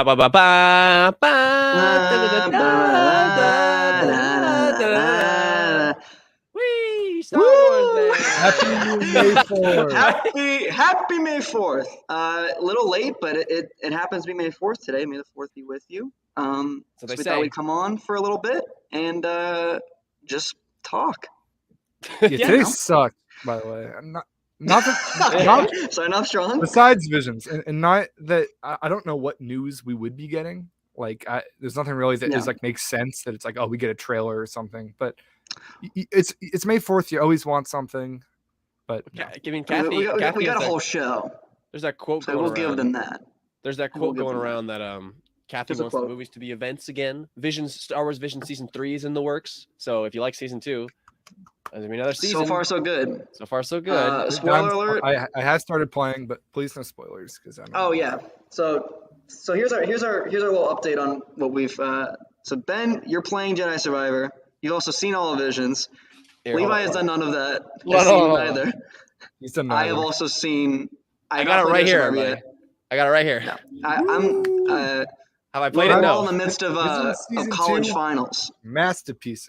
Ba ba ba ba ba. Whee! Star Wars Day. Happy May 4th. Happy May 4th. A little late, but it happens to be May 4th today. May the 4th be with you. So they we say. thought we'd come on for a little bit and just talk. Yeah, today sucked, by the way. Not Sign off strong. besides Visions, and not that I don't know what news we would be getting. Like, there's nothing really that is like makes sense. That it's like, oh, we get a trailer or something. But it's May 4th. You always want something. But I mean, Kathy, we got a whole show. There's that quote. So we'll give them that. There's that quote going around that Kathy wants the movies to be events again. Star Wars Vision Season 3 is in the works. So if you like Season 2, there's gonna be another season. So far, so good. So far, so good. Spoiler alert! I have started playing, but please no spoilers, because Oh yeah. So here's our little update on what we've. So Ben, you're playing Jedi Survivor. You've also seen all of Visions. Levi has done none of that. I've seen neither. He's done I have also seen. I got it right here. I got it right here. I'm. Have I played it? We're No. all in the midst of college finals. Masterpiece.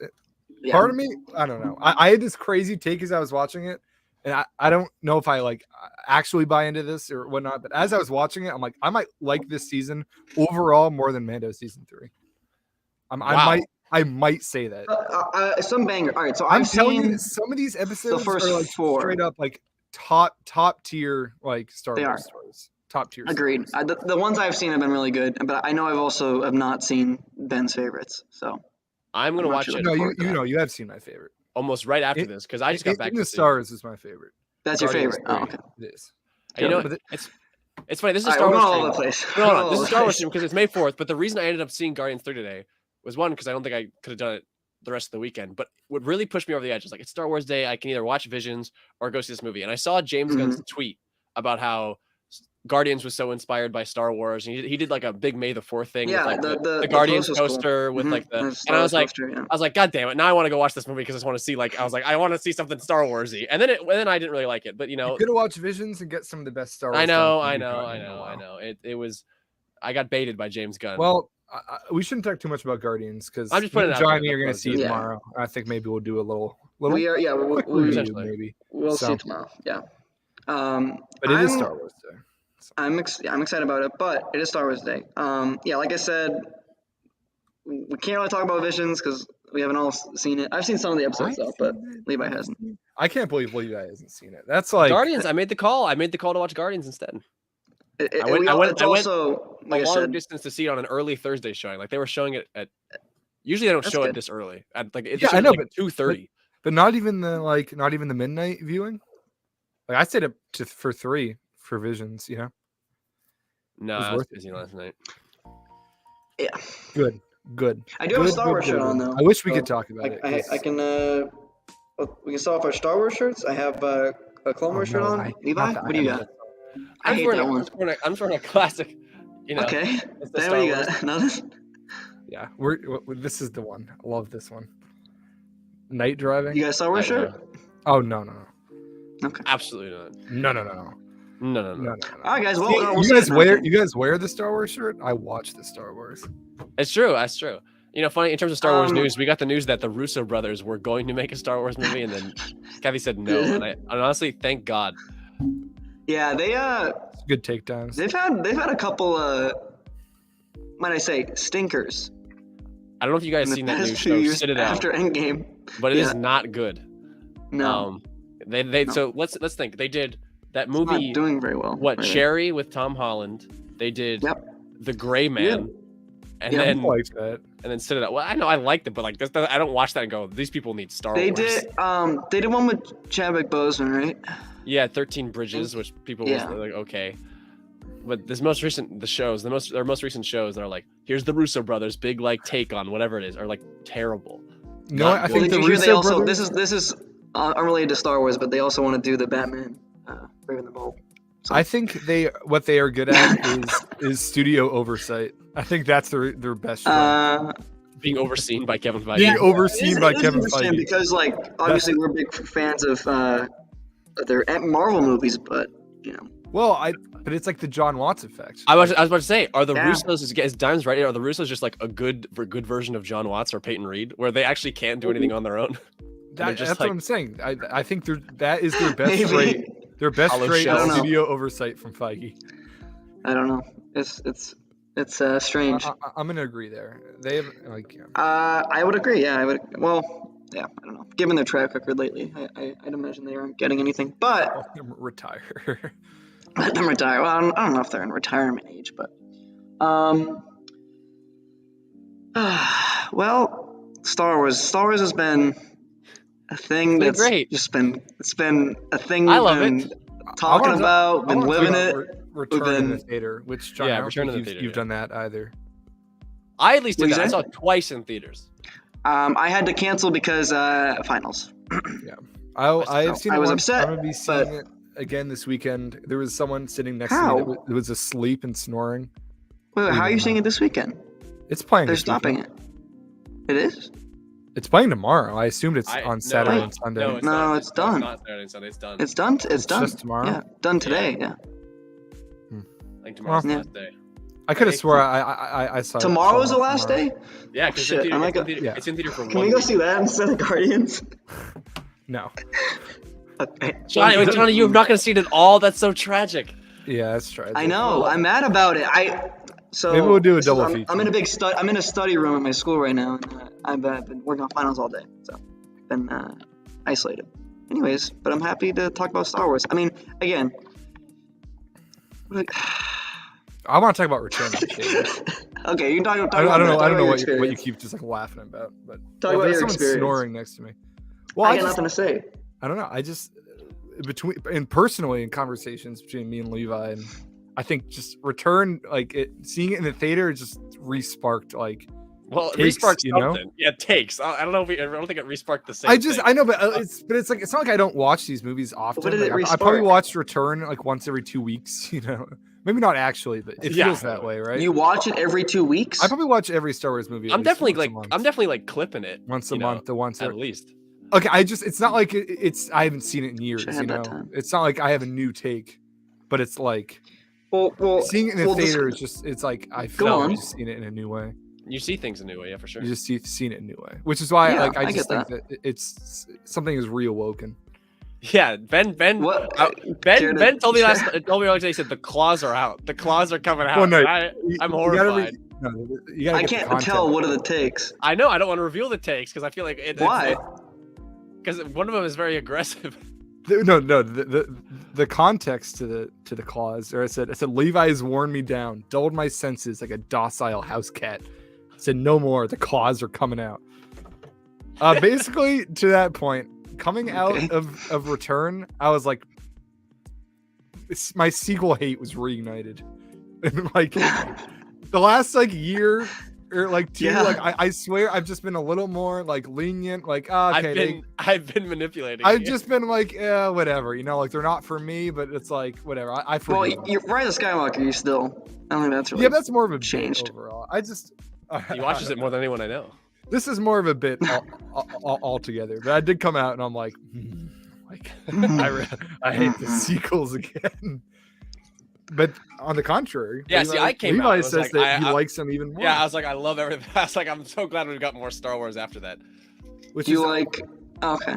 Yeah. Part of me, I don't know. I had this crazy take as I was watching it, and I don't know if I like actually buy into this or whatnot. But as I was watching it, I'm like, I might like this season overall more than Mando season 3. I might say that. Some banger. All right, so I'm telling you, some of these episodes first are like 4. straight up like top tier like Star Wars stories. Top tier. Agreed. The ones I've seen have been really good, but I know I've also have not seen Ben's favorites. So I'm gonna watch it. No, you have seen my favorite almost right after this because I just got back. The Stars is my favorite. That's your favorite. Oh, okay. It is. You know, it's funny. This is a Star Wars. All over the place. No, this is Star Wars because it's May 4th. But the reason I ended up seeing Guardians 3 today was one because I don't think I could have done it the rest of the weekend. But what really pushed me over the edge is like it's Star Wars Day. I can either watch Visions or go see this movie. And I saw James Gunn's tweet about how Guardians was so inspired by Star Wars, and he did like a big May the 4th thing with like the Guardians poster with like the and I was like, God damn it! Now I want to go watch this movie because I just want to see I want to see something Star Warsy, and then I didn't really like it, but you could have watched Visions and get some of the best Star Wars. I know. It I got baited by James Gunn. Well, we shouldn't talk too much about Guardians because I'm just putting it out. Johnny, you're gonna see it tomorrow. I think maybe we'll do a little. We'll maybe we'll see tomorrow. Yeah. But it is Star Wars Day. I'm excited about it, but it is Star Wars Day. Yeah, like I said, we can't really talk about Visions because we haven't all seen it. I've seen some of the episodes though, but Levi hasn't. I can't believe Levi hasn't seen it. That's like Guardians. I made the call to watch Guardians instead. I went a long distance to see it on an early Thursday showing. Like they were showing it at. Usually they don't show it this early. I know, but 2:30. But not even the midnight viewing. Like I stayed up for 3 for Visions. You know. No, I was busy last night. Yeah. Good. I do have a Star Wars shirt on though. I wish we could talk about it. I can. We can start off our Star Wars shirts. I have a Clone Wars shirt on. Levi, what do you got? I hate that one. I'm wearing a classic. You know. Okay. Then what do you got? Nothing. Yeah, this is the one. I love this one. Night driving. You got a Star Wars shirt? Oh no. Okay. Absolutely No. not. No. All right, guys. Well, you guys wear the Star Wars shirt? I watch the Star Wars. It's true. That's true. You know, funny in terms of Star Wars news, we got the news that the Russo brothers were going to make a Star Wars movie, and then Kathy said no. And I honestly, thank God. Yeah, they good takedowns. They've had a couple might I say stinkers. I don't know if you guys seen that new show Sit It Out after Endgame, but it is not good. No. So let's think. They did that movie. It's not doing very well. What Cherry with Tom Holland? They did The Gray Man, and then I like that. And then Sit It Out. Well, I know I liked it, but like I don't watch that and go, these people need Star Wars. They did one with Chadwick Boseman, right? Yeah, 13 Bridges, which people were like, okay. But their most recent shows that are like, here's the Russo brothers, big like take on whatever it is, are like terrible. No, I think the Russo brothers. This is unrelated to Star Wars, but they also want to do the Batman Bringing the Bold. So. I think what they are good at is studio oversight. I think that's their best show. Being overseen by Kevin Feige. Being overseen by Kevin Feige. Because like obviously we're big fans of their Marvel movies, but you know Well, but it's like the John Watts effect. I was about to say, are the Yeah. Russos, is Dimes right? Are the Russos just like a good version of John Watts or Peyton Reed, where they actually can't do anything on their own? That's just what I'm saying. I think that is their best Maybe. rate. Their best Hollow rate shells. studio oversight from Feige. I don't know. It's strange. I'm gonna agree there. They have like I would agree. Yeah, I would. Well, yeah, I don't know. Given their track record lately, I'd imagine they aren't getting anything. But let them retire. let them retire. Well, I don't know if they're in retirement age, but well, Star Wars has been a thing been that's great. just been a thing I we've love been it. talking about, been living it. Return been- in the theater, which John, Yeah, I don't Return think in the theater, you've yeah. done that either. I at least did What'd that. you I say? saw it twice in theaters. I had to cancel because finals. I've seen I it was once. upset, I'm gonna be seeing it again this weekend. There was someone sitting next to How? me that was asleep and snoring. Wait, how are you Leaving seeing it this weekend? It's playing. They're this stopping weekend. it. It is? It's playing tomorrow. I assumed it's on Saturday no, and Sunday. No, it's No, not. it's done. It's not Saturday and Sunday. It's done. It's done. It's done. just tomorrow? Yeah, done today. Yeah. I think tomorrow's the Yeah. last day. I could have swore I saw it. Tomorrow's the tomorrow. last day. Yeah, Oh, because shit, I might go- it's in theater for Can 1 we go week. see that instead of Guardians? No. Okay. Johnny, wait, Johnny, you're not going to see it at all? That's so tragic. Yeah, that's tragic. I know. I'm mad about it. So Maybe we'll do a so double I'm, feature. I'm in a big I'm in a study room at my school right now, and I've been working on finals all day, so been isolated. Anyways, but I'm happy to talk about Star Wars. I mean, again, I want to talk about Return of the King. okay, you can talk I about don't know. that. I don't know Talk what about your you experience. keep just like laughing about, but Talk about there's your someone experience. snoring next to me. Well, I I got just nothing to say. I don't know. I just personally in conversations between me and Levi, and I think just Return, like seeing it in the theater just re-sparked like. Well, it Takes, resparked you know? something. Yeah, takes. I don't know. I don't think it resparked the same. thing. I know, but it's like it's not like I don't watch these movies often. did it Like, I probably re-spark? watched Return like once every 2 weeks. You know, maybe not actually, but it Yeah. feels that way, right? You watch it every 2 weeks? I probably watch every Star Wars movie. at I'm least definitely once a like month. I'm definitely like clipping it once a you know, month, the once at least. Okay, it's not like it's I haven't seen it in years. Should You have that know, time. it's not like I have a new take, but it's like well, seeing it in the well, theater is just it's like I Go feel on. like just seeing it in a new way. You see things a new way, yeah, for sure. You just seen it in a new way, which is why Yeah, I I just get think that it's something is reawoken. Yeah, Ben What? Ben Care to told me share? told me earlier today. He said the claws are out. The claws are coming out. Well, no, I'm You gotta horrified. you gotta I get the can't content. tell what are the takes. I know. I don't want to reveal the takes because I feel like Why? Because one of them is very aggressive. No, the context to the clause. Or I said Levi has worn me down, dulled my senses like a docile house cat. I said no more. The claws are coming out. Basically to that point, coming out of Return, I was like, my sequel hate was reignited, and like the last like year or like two, Yeah. like I swear I've just been a little more like lenient. Like okay, I've been manipulating. I've you. just been like, whatever, you know, like they're not for me, but it's like whatever. I Well, forgive them. you're Rise of Skywalker. You still. I don't think that's really. Yeah, that's more of a changed. bit overall. I just He watches it more than anyone I know. This is more of a bit altogether, but I did come out and I'm like, I hate the sequels again. But on the contrary, Yeah, see, I came out Levi and was says like, that he I- likes them even more. Yeah, I was like, I love everything. I was like, I'm so glad we've got more Star Wars after that. which You is like? Okay.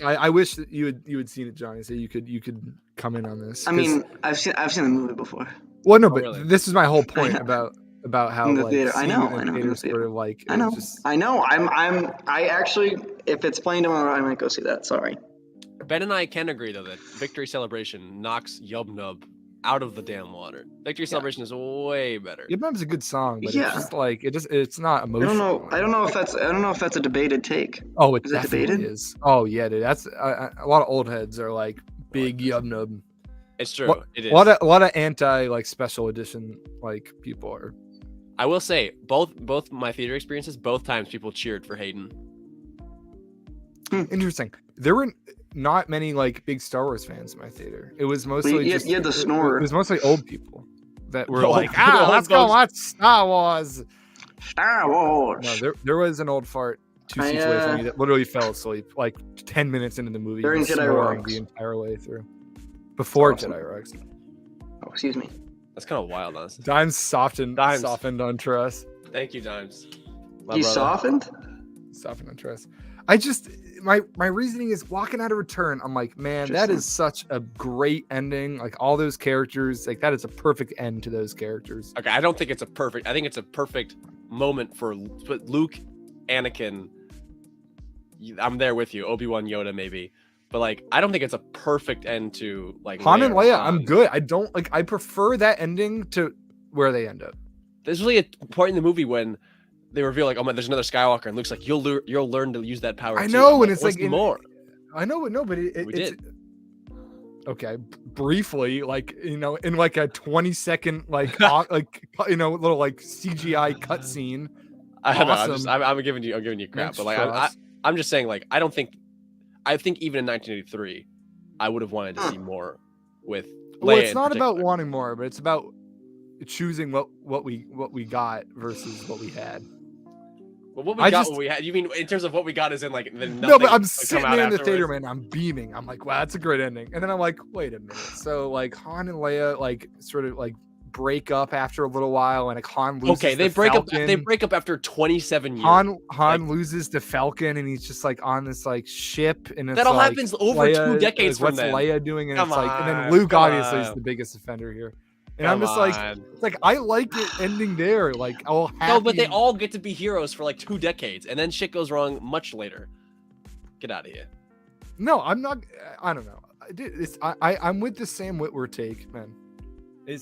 I wish that you had seen it, Johnny, so you could come in on this. I 'cause- mean, I've seen the movie before. well, no, Oh, but really? this is my whole point about how In the like theater. I seeing know, it in I know, in theater the sort theater. of like I know. it's just I know. I actually, if it's playing tomorrow, I might go see that. Sorry. Ben and I can agree though that Victory Celebration knocks Yub Nub out of the damn water. Victory Celebration is way better. Yub Nub's a good song, but Yeah. it's just like it's not I emotional. don't know if that's a debated take. Oh, it Is it definitely debated? is. Oh yeah, dude. That's a lot of old heads are like big Yub Nub. It's true. It is. A lot of anti like special edition like people are. I will say both my theater experiences, both times people cheered for Hayden. Interesting. There were not many like big Star Wars fans in my theater. It was mostly you just had the snorer. It was mostly old people that were Old- like, old let's go folks. watch Star Wars. Star Wars. No, there was an old fart 2 seats away from me that literally fell asleep like 10 minutes into the movie. During he was Jedi snoring Rocks. the entire way through. Before Awesome. Jedi Rocks. Oh, excuse me. That's kind of wild, honestly. Dimes softened Dimes. on trust. Thank you, Dimes. My You brother. softened? Softened on trust. I just my reasoning is walking out of Return. I'm like, man, that is such a great ending. Like all those characters, like that is a perfect end to those characters. Okay, I don't think it's a perfect. I think it's a perfect moment for Luke, Anakin. I'm there with you. Obi-Wan, Yoda, maybe, but like, I don't think it's a perfect end to like Han and Leia. Han. I'm good. I don't like. I prefer that ending to where they end up. There's really a point in the movie when they reveal like, oh man, there's another Skywalker, and Luke's like, you'll learn to use that power. I too. know, I'm and it's what's like more. I know, no, but We it's did. okay. Briefly, like in like a 20-second like little like CGI cutscene. I don't know. Awesome. I'm giving you crap, Next but like trust. I'm just saying like I think even in 1983, I would have wanted to see more with Leia. Well, it's in not about particular. wanting more, but it's about choosing what we got versus what we had. But what we got, what we had. You mean in terms of what we got, is in like the No, but I'm come sitting out there in the afterwards? theater, man. I'm beaming. I'm like, wow, that's a great ending. And then I'm like, wait a minute. So like Han and Leia like sort of like break up after a little while, and like Han loses. Okay, they the break Falcon. up. They break up after 27 years. Han Like- loses the Falcon, and he's just like on this like ship, and it's That all like, happens over Leia, 2 decades like, from what's then. Leia doing? And Come it's like, and then on, Luke come obviously is on. the biggest offender here. And Come I'm just like, on. it's like I like it ending there. Like, oh, No, but they all get to be heroes for like 2 decades, and then shit goes wrong much later. Get out of here. No, I'm not. I don't know. I'm with the Sam Witwer take, man. I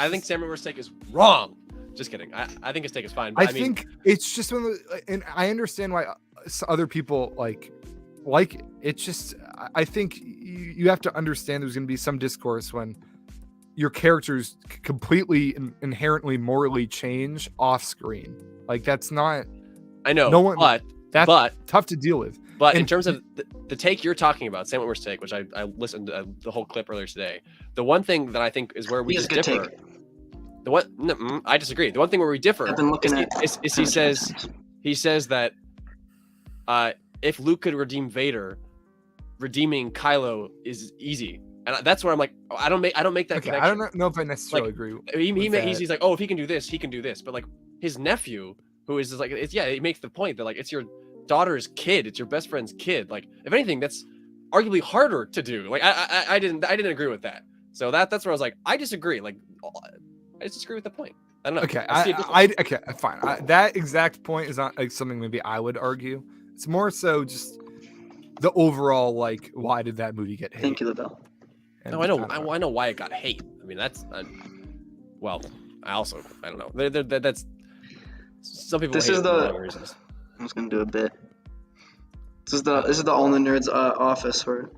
think Sam Witwer's take is wrong. Just kidding. I think his take is fine. But I think it's just one of the, and I understand why other people like it. It's just I think you have to understand there's going to be some discourse when your characters completely inherently morally change off screen. Like that's not. I know. No one. That's tough to deal with. But in And- terms of the take you're talking about, Sam Witwer's take, which I listened to the whole clip earlier today, the one thing that I think is where we He has just a good differ. The one I disagree. The one thing where we differ I've been looking is he says that if Luke could redeem Vader, redeeming Kylo is easy, and that's where I'm like, I don't make that Okay, connection. I don't know if I necessarily agree. He's like, oh, if he can do this, he can do this. But like his nephew, who is just like, he makes the point that like it's your daughter's kid, it's your best friend's kid. Like if anything, that's arguably harder to do. Like I didn't agree with that. So that's where I was like, I disagree. Like I disagree with the point. I don't know. Okay, I see it differently. okay, fine. That exact point is not like something maybe I would argue. It's more so just the overall like, why did that movie get hate? Thank you, LaBelle. And No, I know. don't I know why it got hate. I mean, that's well. I don't know. That's some people. This hate is it for the- the wrong reasons. I was gonna do a bit. This is the All the Nerds office. We're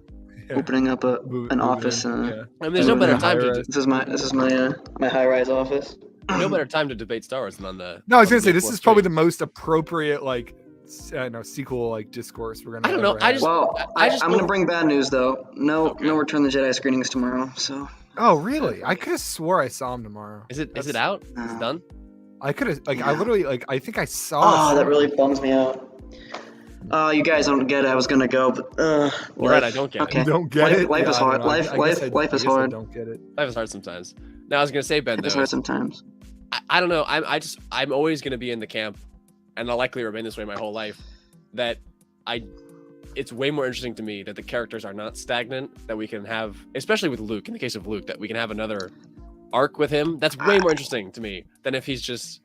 Yeah. opening up Moving an office. in, And yeah. I mean, there's no better time to high-rise. This is my high-rise office. no better time to debate Star Wars than on the. No, I was on gonna say the this fourth is probably the street. most appropriate like sequel like discourse we're gonna. I don't know, ever I have. just- Well, I just I'm gonna don't- bring bad news though. No Okay. Return of the Jedi screenings tomorrow. So Oh really? I could have swore I saw him tomorrow. Is it That's- out? Is No. it done? I could have I literally I think I saw. oh, that really bums me out. You guys don't get it. I was gonna go, but You're right. I don't get Okay. You don't get Life- it. life is I don't hard. know. I Life- guess life- life is I guess I hard. don't get it. it. Life is hard sometimes. Now I was gonna say, Ben, it's though, hard sometimes. I don't know. I'm always gonna be in the camp, and I'll likely remain this way my whole life. That it's way more interesting to me that the characters are not stagnant. That we can have, especially with Luke. In the case of Luke, that we can have another arc with him. That's way more interesting to me than if he's just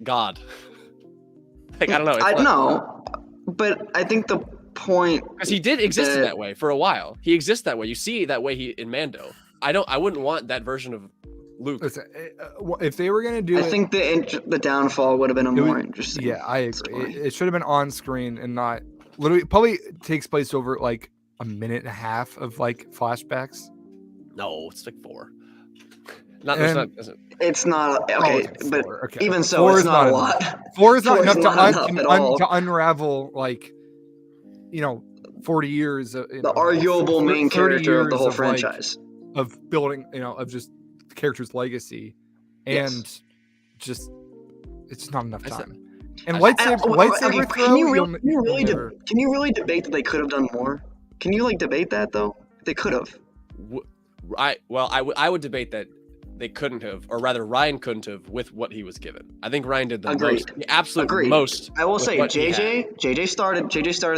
God. Like I don't know. I know, but I think the point. Because he did exist in that- that way for a while. He exists that way. You see that way in Mando. I wouldn't want that version of Luke. Listen, if they were gonna do I it, think the downfall would have been a It more would- interesting. yeah, I agree. story. It should have been on screen and not literally. Probably takes place over like a minute and a half of like flashbacks. No, it's like 4. Not. There's And- not. There's not- It's not Oh, okay, okay, but 4, okay. even so, 4 it's is not a enough. lot. 4 is not 4 is enough not enough at all. to unravel like 40 years of The arguable main 30 character of the years whole like, franchise. of building, of just the character's legacy, Yes. and just it's not enough I said- time. And I- lightsaber, Okay, lightsaber throw. can you you'll really never- can you really debate that they could have done more? Can you like debate that though? They could have. I would debate that they couldn't have, or rather Ryan couldn't have with what he was given. I think Ryan did the Agreed. most, the absolute Agreed. most. I will with say what he had. JJ started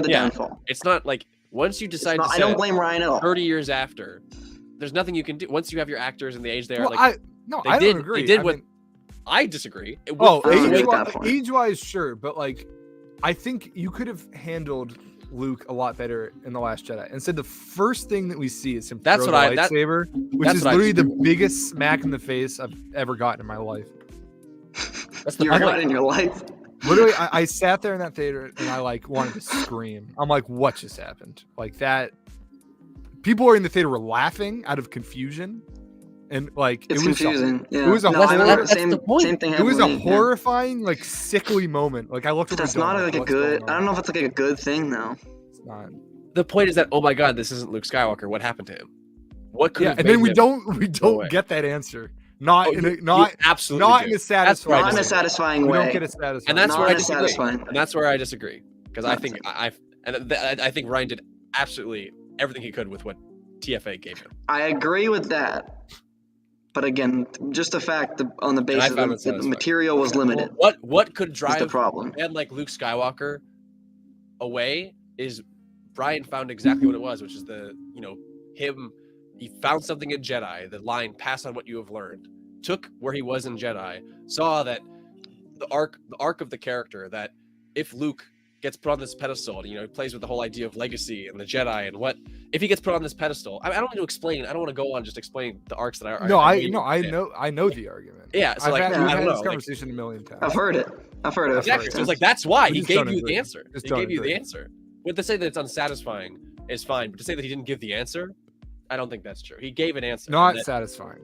the Yeah. downfall. It's not like once you decide to I set don't it blame Ryan at all. 30 years after, there's nothing you can do. Once you have your actors and the age they are, Well, like I don't agree. They did I what mean, I disagree. With oh, I don't agree with that age, point. age-wise, sure, but like, I think you could have handled Luke a lot better in The Last Jedi. Instead, the first thing that we see is him That's throw what the lightsaber, which that's is what I literally the disagree biggest smack in the face I've ever gotten in my life. That's the You're point. not in your life. Literally, I sat there in that theater and I like wanted to scream. I'm like, what just happened? Like that. People were in the theater were laughing out of confusion, and like It's it was confusing. Yeah. it was a no, I remember that's the point. same thing it happened was with a me, yeah. horrifying, like sickly moment. Like I looked over. That's Dylan, not like a what's good. going I on? don't know if it's like a good thing though. It's not. The point is that, oh my God, this isn't Luke Skywalker. What happened to him? What could Yeah, have and made then we him don't go away? get that answer. Not Oh, in you- a not you absolutely not do. in a That's where I satisfying. Not in a disagree. satisfying We way. don't get it satisfying. And that's Not where I in a disagree. satisfying way. And that's where I disagree because I Not think I think Ryan did absolutely everything he could with what TFA gave him. I agree with that. But again, just the fact that on the basis found it that the satisfying. material was limited What could is drive the problem. a man like Luke Skywalker away is Brian found exactly what it was, which is him. He found something in Jedi, the line "pass on what you have learned," took where he was in Jedi, saw that the arc of the character, that if Luke gets put on this pedestal, and he plays with the whole idea of legacy and the Jedi, and what if he gets put on this pedestal. I don't want to explain. I don't want to go on just explaining the arcs that I know the argument. Yeah, so I've like, had, I we've don't had know, this like, conversation a million times. I've heard it. exactly. So it's like that's why he gave you the answer. He gave you the answer. But to say that it's unsatisfying is fine. But to say that he didn't give the answer, I don't think that's true. He gave an answer. Not satisfying.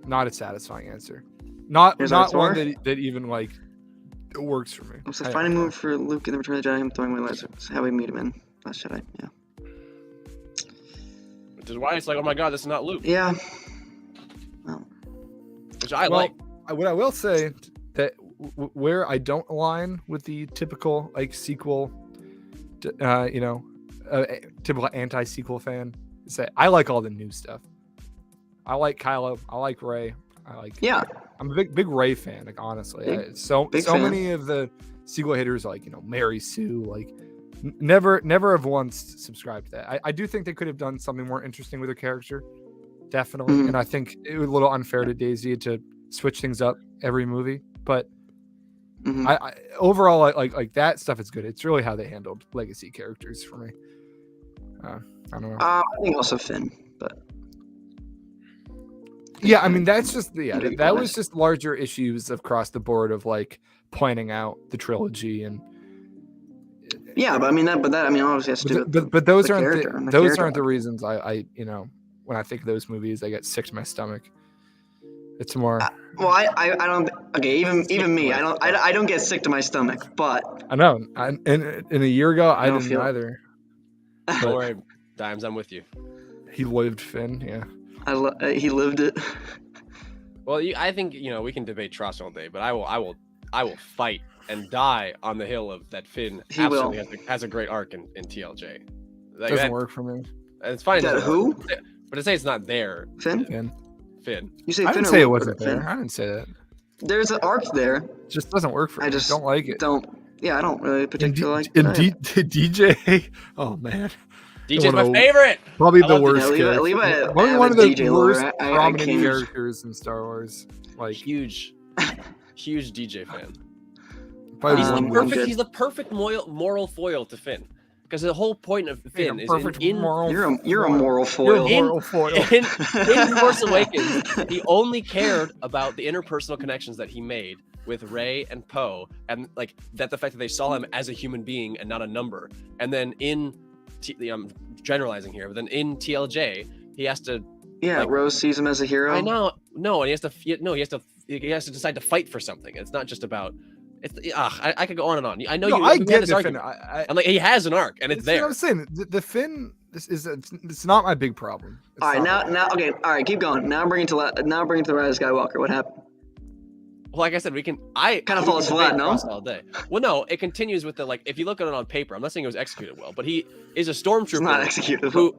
Not a satisfying answer. Not one that even like it works for me. It's a finding move for Luke in the Return of the Jedi. I'm throwing away lightsabers. It's how we meet him in Last Jedi. Yeah. Which is why it's like, oh my God, this is not Luke. Yeah. Well, Which I like. What I will say that where I don't align with the typical like sequel, typical anti-sequel fan is that I like all the new stuff. I like Kylo. I like Rey. yeah. I'm a big Rey fan. Like honestly, Big so fan. many of the sequel hitters like Mary Sue like never have once subscribed to that. I do think they could have done something more interesting with her character, definitely. Mhm. And I think it was a little unfair to Daisy to switch things up every movie. But Mhm. I overall like that stuff is good. It's really how they handled legacy characters for me. I don't know. I think also Finn, but Yeah, I mean that's just Pretty that was honest. just larger issues across the board of like planning out the trilogy and yeah, but I mean that obviously has to do with but those the aren't character and the those character aren't the arc. reasons I when I think of those movies I get sick to my stomach. It's more Well, I don't. Okay, even me, I don't get sick to my stomach, but I know in a year ago I don't didn't feel- either. Don't worry, Dimes, I'm with you. He lived Finn, yeah. he lived it. Well, I think we can debate trust all day, but I will fight and die on the hill of that Finn He absolutely has a great arc in TLJ. Like, Doesn't work for me. It's fine. That who? But to say it's not there, Finn? Finn. You say I Finn didn't or say it Luke? wasn't Finn? there. I didn't say that. There's an arc there. It just doesn't work for me. I just don't like it. I don't really And particularly like DJ, oh man, DJ's one of my the- favorite. probably I the love worst DJ. character. Levi Probably one of as the DJ worst lover. I prominent can't- characters in Star Wars. Like Huge DJ fan. probably He's one the of good. perfect. He's the perfect moral foil to Finn, because the whole point of Finn is perfect in moral. You're a moral You're a foil. moral foil. in Force Awakens, he only cared about the interpersonal connections that he made with Rey and Poe, and like that the fact that they saw him as a human being and not a number. And then I'm generalizing here, but then in TLJ, he has to. Yeah, like, Rose sees him as a hero. I know, no, and he has to decide to fight for something. It's not just about. I could go on and on. I know No, you. I we had get this the argument. Finn. And like he has an arc, and it's You know there. what I'm saying? The Finn it's not my big problem. It's All right, not. now, okay, all right, keep going. Now I'm bringing to Rise of Skywalker. What happened? Well, like I said, we can. Kind Kinda falls flat, no? All day. Well, no, it continues with the like. If you look at it on paper, I'm not saying it was executed well, but he is a stormtrooper. It's not executed. Who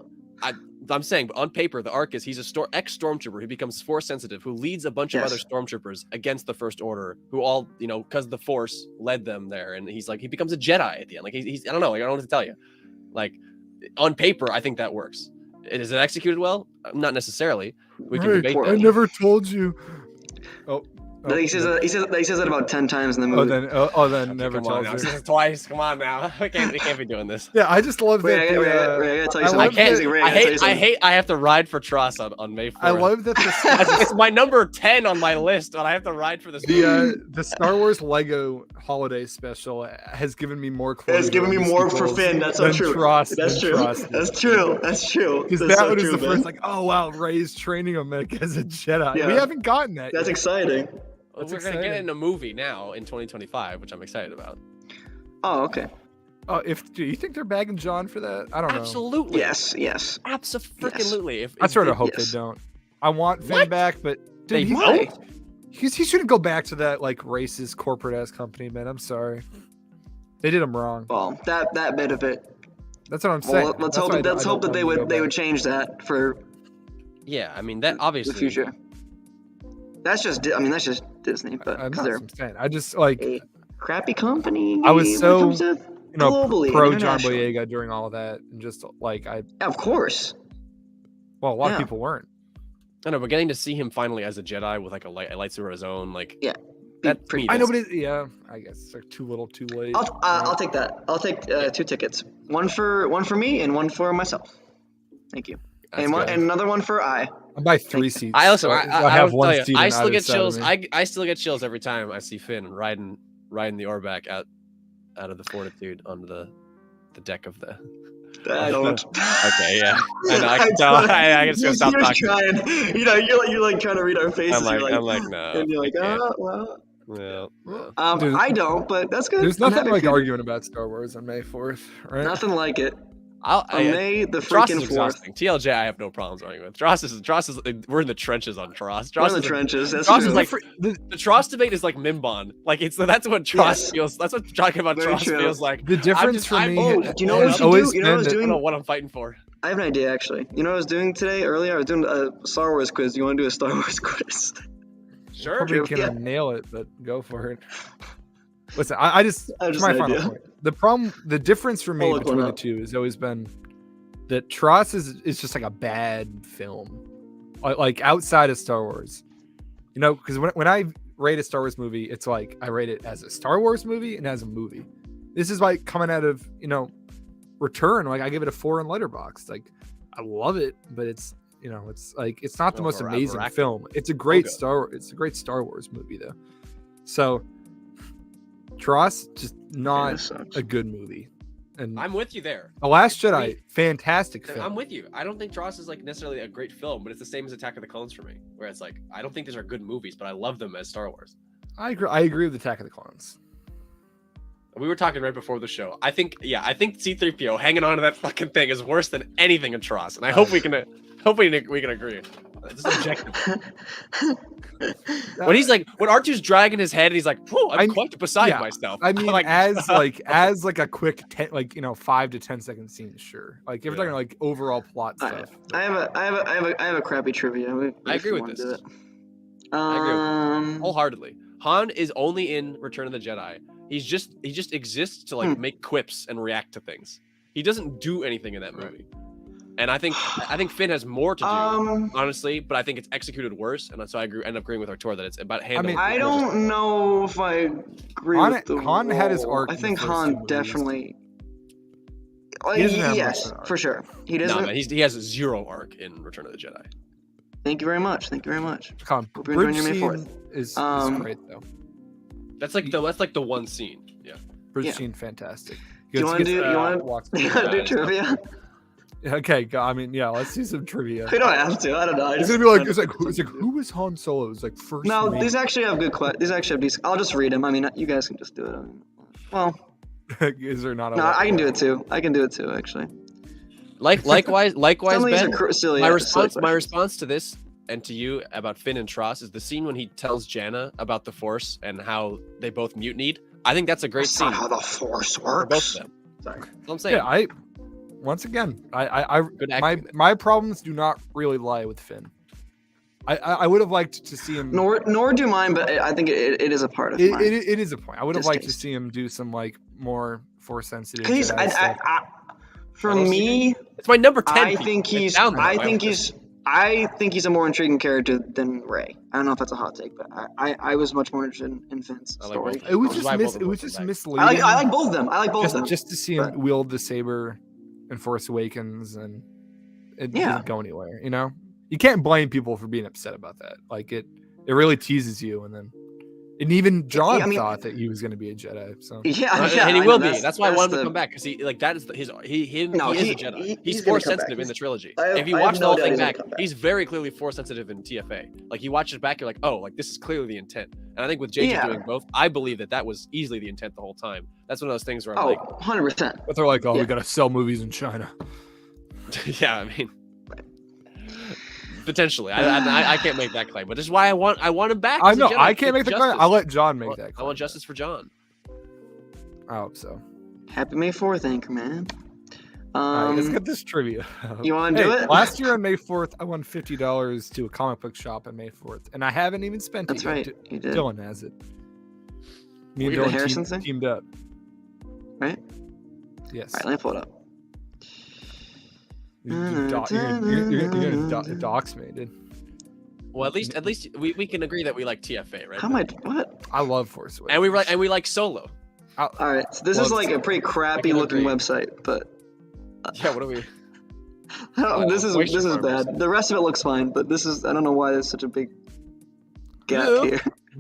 I'm saying, but on paper, the arc is he's a ex-stormtrooper who becomes force sensitive, who leads a bunch of other stormtroopers against the First Order, who all, you know, because the Force led them there, and he's like, he becomes a Jedi at the end. Like he's I don't know, like, I don't know what to tell you. Like on paper, I think that works. Is it executed well? Not necessarily. We can debate that. I never told you. Oh. He says that about 10 times in the movie. Then never tells you. He says it twice. Come on now. We can't be doing this. Yeah, I just love that. I gotta tell you something. I have to ride for Tross on May 4th. I love that it's my number 10 on my list, but I have to ride for this. The Star Wars Lego holiday special has given me more closure. It's given me more for Finn. That's so true. That's true. That's true. Because that one is the first, like, oh wow, Rey's training him as a Jedi. Yeah. We haven't gotten that. That's exciting. We're going to get it in a movie now in 2025, which I'm excited about. Oh, okay. Oh, do you think they're bagging John for that? I don't know. Absolutely. Yes. Absolutely. Yes. I sort of hope they don't. I want Finn back, but dude, he shouldn't go back to that like racist corporate ass company, man. I'm sorry. They did him wrong. Well, that bit of it. That's what I'm saying. Well, let's hope that they would change that for. Yeah, I mean that obviously the future. That's just Disney, but I just like a crappy company. I was so globally, pro John Boyega during all of that, and just like of course. Well, a lot of people weren't. I know, but getting to see him finally as a Jedi with like a lightsaber of his own, like that's pretty. I know, but I guess it's like too little, too late. I'll take that. I'll take 2 tickets. One for me and one for myself. Thank you. And another one for I buy 3 seats. I also have one seat. I still get chills. I still get chills every time I see Finn riding the Orback out of the Fortitude onto the deck of the. I don't. Okay, yeah. I know. I can tell. I can just stop talking. Trying, you're like trying to read our faces. I'm like no. And you're like, well. Dude, I don't, but that's good. There's nothing like arguing about Star Wars on May 4th, right? Nothing like it. May the freaking 4th. TLJ, I have no problems arguing with. Tross is. We're in the trenches on Tross. We're in the trenches. That's Tross true. is like the Tross debate is like Mimbon. Like that's what Tross feels. That's what talking about Tross feels like. The difference for me. Do you know what we should do? You know what I was doing? I don't know what I'm fighting for. I have an idea actually. You know what I was doing today earlier? I was doing a Star Wars quiz. You want to do a Star Wars quiz? Sure. Probably can nail it, but go for it. Listen, I just my final point. The difference for me between the two has always been that Tross is just like a bad film, like outside of Star Wars, because when I rate a Star Wars movie, it's like I rate it as a Star Wars movie and as a movie. This is like coming out of Return, like I give it a 4 in Letterboxd. Like I love it, but it's like it's not the most amazing film. It's a great Star Wars movie though. So Tross just not a good movie. And I'm with you there. The Last Jedi, fantastic film. I'm with you. I don't think Tross is like necessarily a great film, but it's the same as Attack of the Clones for me, where it's like I don't think these are good movies, but I love them as Star Wars. I agree with Attack of the Clones. We were talking right before the show. I think C-3PO hanging on to that fucking thing is worse than anything in Tross, and I hope we can agree. It's objective. When he's like, when R2's dragging his head, and he's like, I'm quite beside myself. I mean, like, as a quick 5 to 10 second scene, sure. Like if you're talking like overall plot stuff. I have a crappy trivia. I agree with this. I agree with wholeheartedly. Han is only in Return of the Jedi. He just exists to like make quips and react to things. He doesn't do anything in that movie. And I think Finn has more to do, honestly, but I think it's executed worse, and so I end up agreeing with Artur that it's about handling. I don't know if I agree with the Han had his arc. I think Han definitely. Yes, for sure. He doesn't. No, he has 0 arc in Return of the Jedi. Thank you very much. Come on, bridge scene is great though. That's like the one scene. Yeah. Bridge scene, fantastic. Do you want to do trivia? Okay, I mean, yeah, let's do some trivia. We don't have to. I don't know. It's gonna be like, it's like who was Han Solo? It's like first. No, these actually have good questions. These actually have decent. I'll just read them. I mean, you guys can just do it. Well, is there not? No, I can do it too. Actually. Likewise, Ben. Silly, my response to this and to you about Finn and Tross is the scene when he tells Janna about the Force and how they both mutinied. I think that's a great scene. That's not how the Force works. Both of them. Sorry. That's what I'm saying. Yeah, once again, Good acting. my problems do not really lie with Finn. I would have liked to see him. Nor do mine, but I think it is a part of mine. It is a point. I would have liked to distaste. see him do some like more force sensitive. Because for I don't me, It's my number 10. I think Pete. It's he's down there. I think he's a more intriguing character than Rey. I don't know if that's a hot take, but I was much more interested in Finn's I like story. both. It was Which is just why both of them just come back. misleading. I like both of them. I like both of them. Just to see him wield the saber in Force Awakens, and it didn't go anywhere. You know, you can't blame people for being upset about that. Like it really teases you, and even John thought that he was going to be a Jedi. So and he will be. That's why I want him to come back, because he is a Jedi. He's force sensitive in the trilogy. If you watch the whole thing back, he's very clearly force sensitive in TFA. Like you watch it back, you're like, oh, like this is clearly the intent. And I think with JJ doing both, I believe that was easily the intent the whole time. That's one of those things where I'm like, 100%. But they're like, we got to sell movies in China. yeah, I mean. Potentially, I can't make that claim, but this is why I want him back. I know I can't make the claim. I'll let John make that claim. I want justice for John. I hope so. Happy May 4th, Anchorman. All right, let's get this trivia. You want to do it? Last year on May 4th, I won $50 to a comic book shop on May 4th, and I haven't even spent That's it yet. right. You did. Dylan has it. Me and Were you the Dylan Harrison thing? teamed up. Right? Yes. All right, let me pull it up. You're gonna dox me, dude. Well, at least we can agree that we like TFA, right? How am I? What? I love Force Awakens. And we like Solo. All right, so this is like a pretty crappy looking website, but yeah, what are we? This is bad. The rest of it looks fine, but this is, I don't know why there's such a big gap here.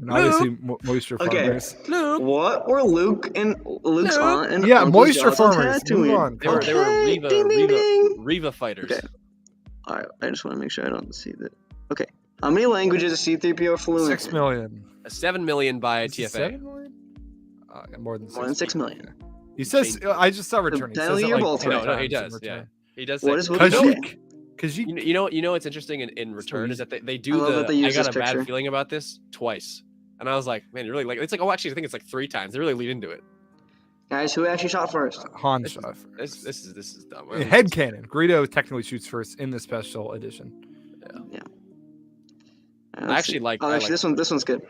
Obviously, moisture farmers. What were Luke's aunt and yeah, Uncle's moisture jobs on farmers. Tatooine? Move on. They were Reva fighters. Okay. All right, I just want to make sure I don't see that. Okay, how many languages is C-3PO fluent? 6 million. 7 million by Is it TFA. 7 million? More than 6 million. He says, I just saw Return. He says it like 10 No, he times in does. Return. Yeah, he does. What is Because you know what's interesting in Return is that they do I got a bad feeling about this twice, and I was like, man, you really like. It's like, oh, actually, I think it's like 3 times. They really lead into it. Guys, who actually shot first? Han shot first. This is dumb. Headcanon. Greedo technically shoots first in the special edition. Yeah. I actually like. Oh, actually, this one's good.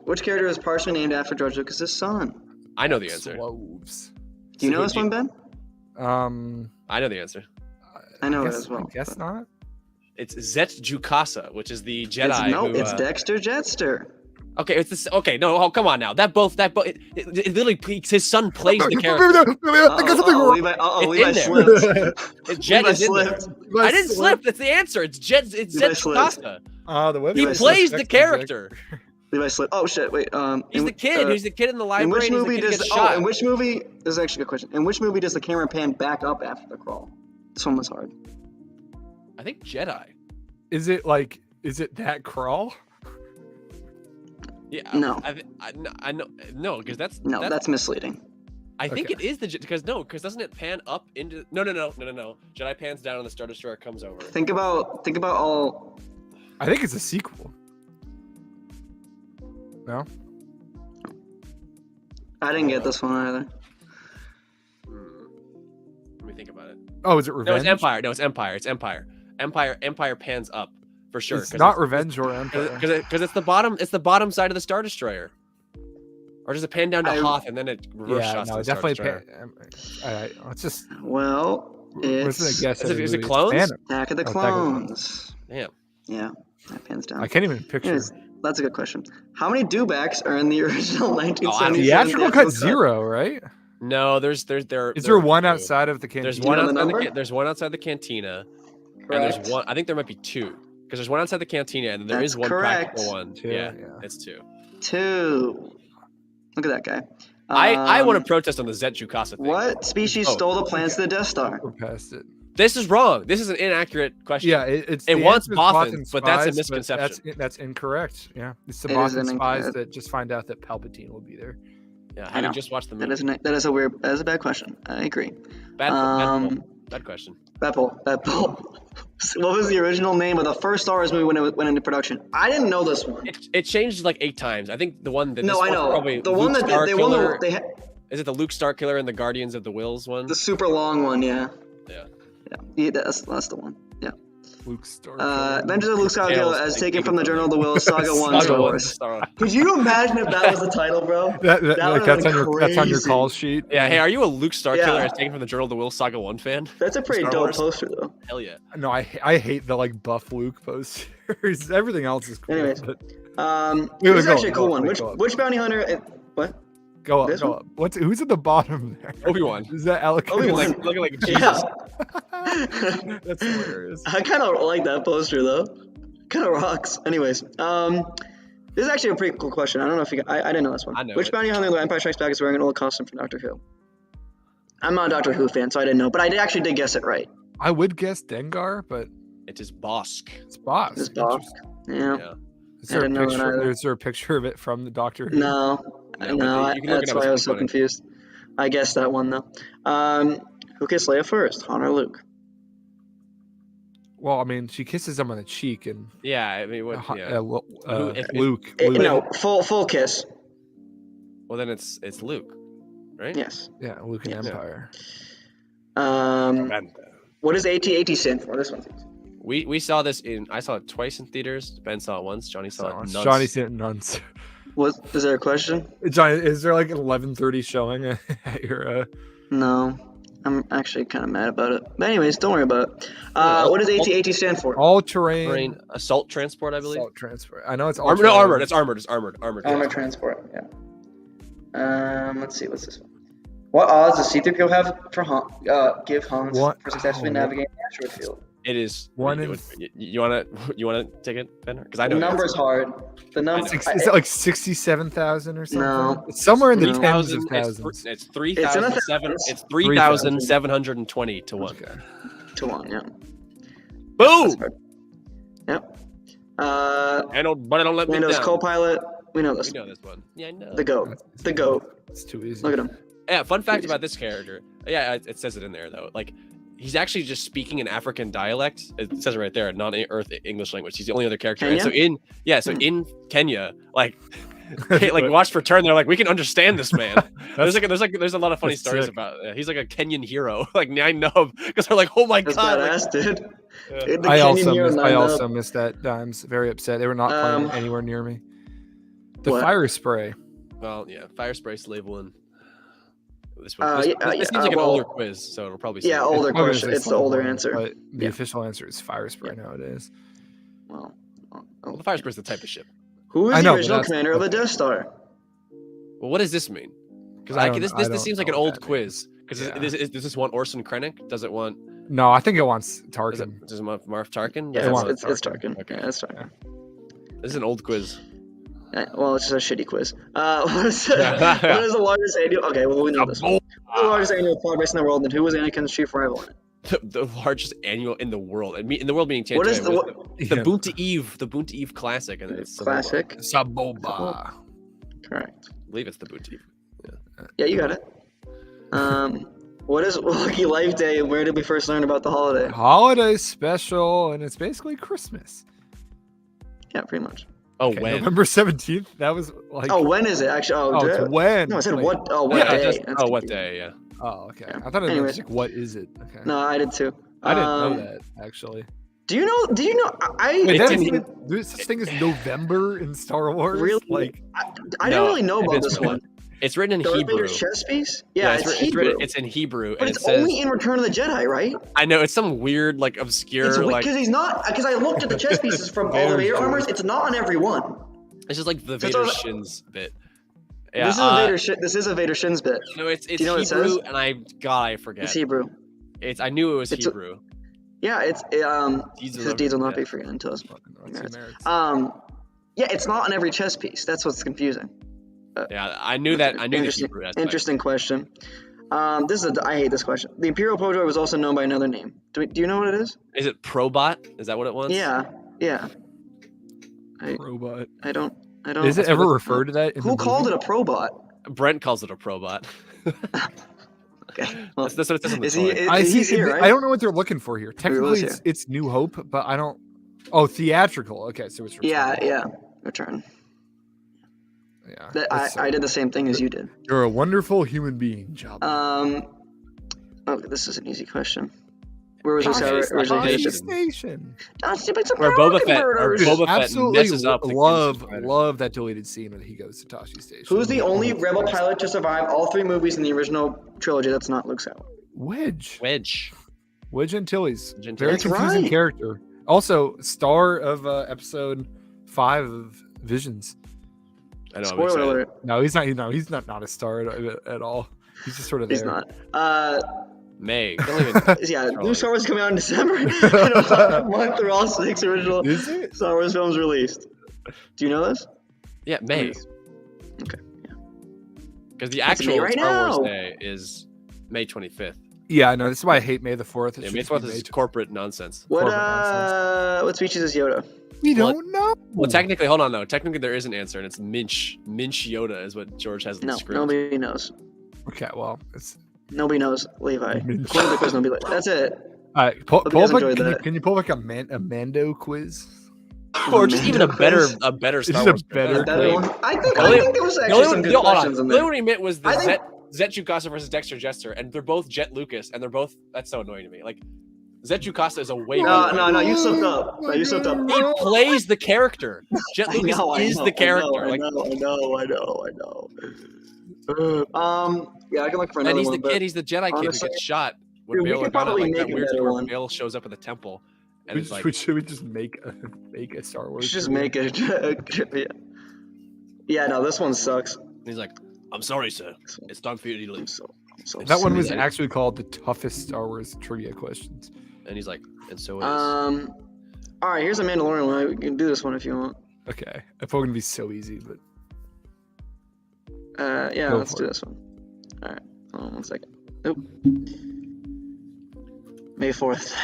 Which character is partially named after George Lucas' son? I know the answer. Sloves. Do you know this one, Ben? I know the answer. I know it as well. I guess not. It's Zet Jukasa, which is the Jedi. It's Dexter Jetster. Okay, it's this. Okay, no, oh, come on now. It literally his son plays the character. Levi slipped. Jet is in there. I didn't slip. That's the answer. It's Zet Jukasa. He plays the character. Levi slipped. Oh shit! Wait. He's the kid. He's the kid in the library. In which movie does? Oh, in which movie? This is actually a good question. In which movie does the camera pan back up after the crawl? This one was hard. I think Jedi. Is it that crawl? Yeah. No. I know. No, because that's misleading. I think it is because doesn't it pan up into? No. Jedi pans down and the Star Destroyer comes over. Think about all. I think it's a sequel. No. I didn't get this one either. Let me think about it. Oh, is it Revenge? No, it's Empire. No, it's Empire. It's Empire. Empire pans up for sure. It's not Revenge or Empire. Because it's the bottom. It's the bottom side of the Star Destroyer. Or does it pan down to Hoth and then it reverse shots to the Star Destroyer? All right, let's just. Well, is it clones? Attack of the Clones. Damn. Yeah, that pans down. I can't even picture. That's a good question. How many dewbacks are in the original 1977? Theatrical cut 0, right? No, is there one outside of the cantina? There's one outside the cantina. Correct. And there's one. I think there might be 2 because there's one outside the cantina and there is one practical one. Yeah, it's 2. 2. Look at that guy. I want to protest on the Zet Jukasa thing. What species stole the plans to the Death Star? We're past it. This is wrong. This is an inaccurate question. Yeah, it wants Bothans, but that's a misconception. That's incorrect. Yeah, it's the Bothan spies that just find out that Palpatine will be there. Yeah, I just watched the movie. That is a bad question. I agree. Bad question. Bad poll. What was the original name of the first Star Wars movie when it went into production? I didn't know this one. It changed like 8 times. I think the one that I know. probably the one that they Is it the Luke Starkiller and the Guardians of the Wills one? The super long one, yeah. Yeah. That's the one. Yeah. Luke Stark. Adventures of Luke Skywalker Tales, as like, taken Eagle from the Journal of the Wills, Saga 1, Saga Star one. Wars. Star Wars. Could you imagine if that was the title, bro? Like, would've that's been on your crazy. call sheet. Yeah, hey, are you a Luke Starkiller Yeah. as taken from the Journal of the Wills Saga 1 fan? That's a pretty Star dope Wars? poster, though. Hell yeah. No, I hate the like buff Luke posters. Everything else is cool. Anyways, but- this is go actually a up, cool go one. up, go up. Which bounty hunter? What? Go up, This go one? up. Who's at the bottom there? Obi-Wan. Is that Alec? Obi-Wan. Looking like Jesus. Yeah. That's hilarious. I kind of like that poster though. Kind of rocks. Anyways, this is actually a pretty cool question. I don't know if you. I didn't know this one. I know Which it. bounty hunter in The Empire Strikes Back is wearing an old costume from Doctor Who? I'm not a Doctor Who fan, so I didn't know, but I actually did guess it right. I would guess Dengar, but It is Bosk. it's Boss. It's Bosk. Yeah. Yeah. Is there, I didn't know a that picture, either. is there a picture of it from the Doctor Who? No. No, No. but you can look it That's up, why it's I was so pretty funny. confused. I guessed that one though. Who kissed Leia first? Han or Luke? Well, I mean, she kisses him on the cheek, and Yeah, I mean, what? Yeah. Luke. Luke. No, full kiss. Well, then it's Luke, right? Yes. Yeah, Luke and Yes. Empire. And What does AT-AT stand for? This one. we saw this I saw it twice in theaters. Ben saw it once. Johnny saw it once. Johnny sent nuns. Is there a question? Johnny, is there like an 11:30 showing at your? No. I'm actually kind of mad about it. But anyways, don't worry about it. What does AT-AT stand for? All-terrain Marine assault transport, I believe. assault transport. I know it's Armored. No, armored. It's armored. It's armored. Armored. Armored transport, yeah. Let's see, what's this one? What odds does C-3PO have for give Hans What? for successfully Oh, navigating the asteroid field? It is One you, in- you wanna take it, Ben? Because I The know number's hard. The number. I know. Is it like 67,000 or something? No. It's somewhere in the No. tens of 3,000. thousands. It's It's in the 3,007. thousands. It's 3,720 to 1. Okay. To 1, yeah. Boom! That's hard. Yep. But I don't let me Windows down. co-pilot. We know this. We know this one. Yeah, I know. The GOAT. The GOAT. It's too easy. Look at him. Yeah, fun fact about this character. Yeah, it says it in there though. Like, he's actually just speaking an African dialect. It says it right there, non-Earth English language. He's the only other character. And Kenya? so in Kenya, like Watch for Turn, they're like, we can understand this man. there's a lot of funny that's stories sick. about. He's like a Kenyan hero. Like I know because they're like, oh my That's god. Like, badass, dude. Yeah. Dude, the I Kenyan hero lined also up. missed that. I'm very upset. They were not playing anywhere near me. The What? fire spray. Well, yeah, Fire Spray Slave One. This Yeah, seems like an older quiz, so it'll probably. Yeah, say- older Probably question. say It's the older something, answer. But the Yeah. official answer is fire spray nowadays. Well, Well, the Fire Spray is the type of ship. who I is know, the but original that's- commander of the Death Star? Well, what does this mean? Because I don't- this I don't seems like know an what old that quiz. Because Yeah. does this want Orson Krennic? Does it want? No, I think it wants Does Tarkin. it want Marv Tarkin? Yeah, Does it want- it's Tarkin. Okay. Yeah, it's Tarkin. This is an old quiz. Well, it's just a shitty quiz. What is the largest annual? Okay, well we know this one. Who's the largest annual pod race in the world, and who was Anakin's chief rival in it? The largest annual in the world, and in the world being What is Tanto, the was what? the Boonta Eve Classic, and it's Classic? Saboba. Correct. I believe it's the Boonta Eve. Yeah, you got it. What is Lucky Life Day, and where did we first learn about the holiday? Holiday special, and it's basically Christmas. Yeah, pretty much. Oh, Okay, when? November 17th. That was like. Oh, when is it actually? Oh, it's dude. when. No, I said Wait. what? Oh, what Yeah, day? just, That's what confusing. day? Yeah. Oh, okay. Yeah. I thought it Anyways. was like, what is it? Okay. No, I did too. I didn't know that actually. Do you know? I Wait, It's that in- is, there's such thing as November in Star Wars. Really? Like, I didn't No, really know about it's- this one. It's written in Darth Hebrew. Vader's chess piece? Yeah, it's Hebrew. written. It's in Hebrew, But and it's it says. only in Return of the Jedi, right? I know it's some weird, like obscure, It's like because he's not. Because I looked at the chess pieces from all the Vader's Vader Jewish. armors. It's not on every one. it's just like the That's Vader what- shins bit. Yeah, This is a Vader. This is a Vader shins bit. No, it's you know what it Hebrew, says? and I forget. It's Hebrew. I knew it was It's a- Hebrew. Yeah, it's Deeds His will deeds will never not be forget. forgotten until his that's merits. merits. Yeah, it's not on every chess piece. That's what's confusing. Yeah, I knew that. I knew the Interesting, Hebrew aspect. interesting question. I hate this question. The Imperial Podroid was also known by another name. Do you know what it is? Is it Probot? Is that what it was? Yeah. Robot. I don't. Is it ever referred to that? In Who the called movie? it a probot? Brent calls it a Probot. Okay. Well, That's what it says in the is he? toy. He's here, right? I don't know what they're looking for here. Technically, was it's New Hope, but I don't. Oh, theatrical. Okay, so it's Yeah, Return. yeah. Return. Yeah. I did the same thing as you did. You're a wonderful human being, Jabba. Oh, this is an easy question. Where was Okay, this it's originally Tosche headed? Station. Don't stupid some Where power Boba Fett, or converters. Boba Fett Absolutely messes up the love that deleted scene when he goes to Tosche Station. Who's the only rebel pilot to survive all 3 movies in the original trilogy that's not Luke Skywalker? Wedge. Wedge Antilles. Antilles. Very That's confusing right. character. Also, star of episode 5 of Visions. I know. I'm Spoiler excited. alert. No, he's not. No, he's not a star at all. He's just sort of there. He's not. May. Don't even. Yeah, new Star Wars is coming out in December. In a month, they're all 6 original Is it? Star Wars films released. Do you know this? Yeah, May. Okay. Because the That's May actual right Star Wars now. day is May 25th. Yeah, I know. This is why I hate May the 4th. It Yeah, should May just be 4th is corporate nonsense. What Corporate nonsense. what species is Yoda? We Well, don't know. Well, technically, hold on though. Technically, there is an answer, and it's Minch. Minch Yoda is what George has in the No, script. nobody knows. Okay, well, it's. Nobody knows, Levi. Minch. According to the quiz, nobody. That's it. All right, pull Hope you guys up enjoyed that. can you pull like a Mando quiz? Or just even a Mando better, quiz? a better Just Star a Wars. better A better Great. one. I think there was The actually some only, good hold on. questions in The there. only one he meant was the I think- Zet Chukasa versus Dexter Jester, and they're both Jet Lucas, and they're both. That's so annoying to me. Like, Zet Chukasa is a way. better No, you slipped up. No, you slipped up. He plays the character. Jet I Lucas know, I is know, the character. I Like, know. Yeah, I can look for another and he's one. the but kid. He's the Jedi kid who honestly, gets shot when dude, we Bail could Organa, probably like that make a weird better thing where one. Bail shows up at the temple, and it's like, Should we just make a Star Wars? Let's just trivia? make it. Yeah, no, this one sucks. he's like, I'm sorry, sir. It's time for you to I'm leave. so That one was silly. actually called the toughest Star Wars trivia questions. And he's like, and so it is. All right, here's a Mandalorian one. We can do this one if you want. Okay, it's probably gonna be so easy, but Yeah, Go let's for do it. this one. All right, hold on 1 second. Nope. May 4th.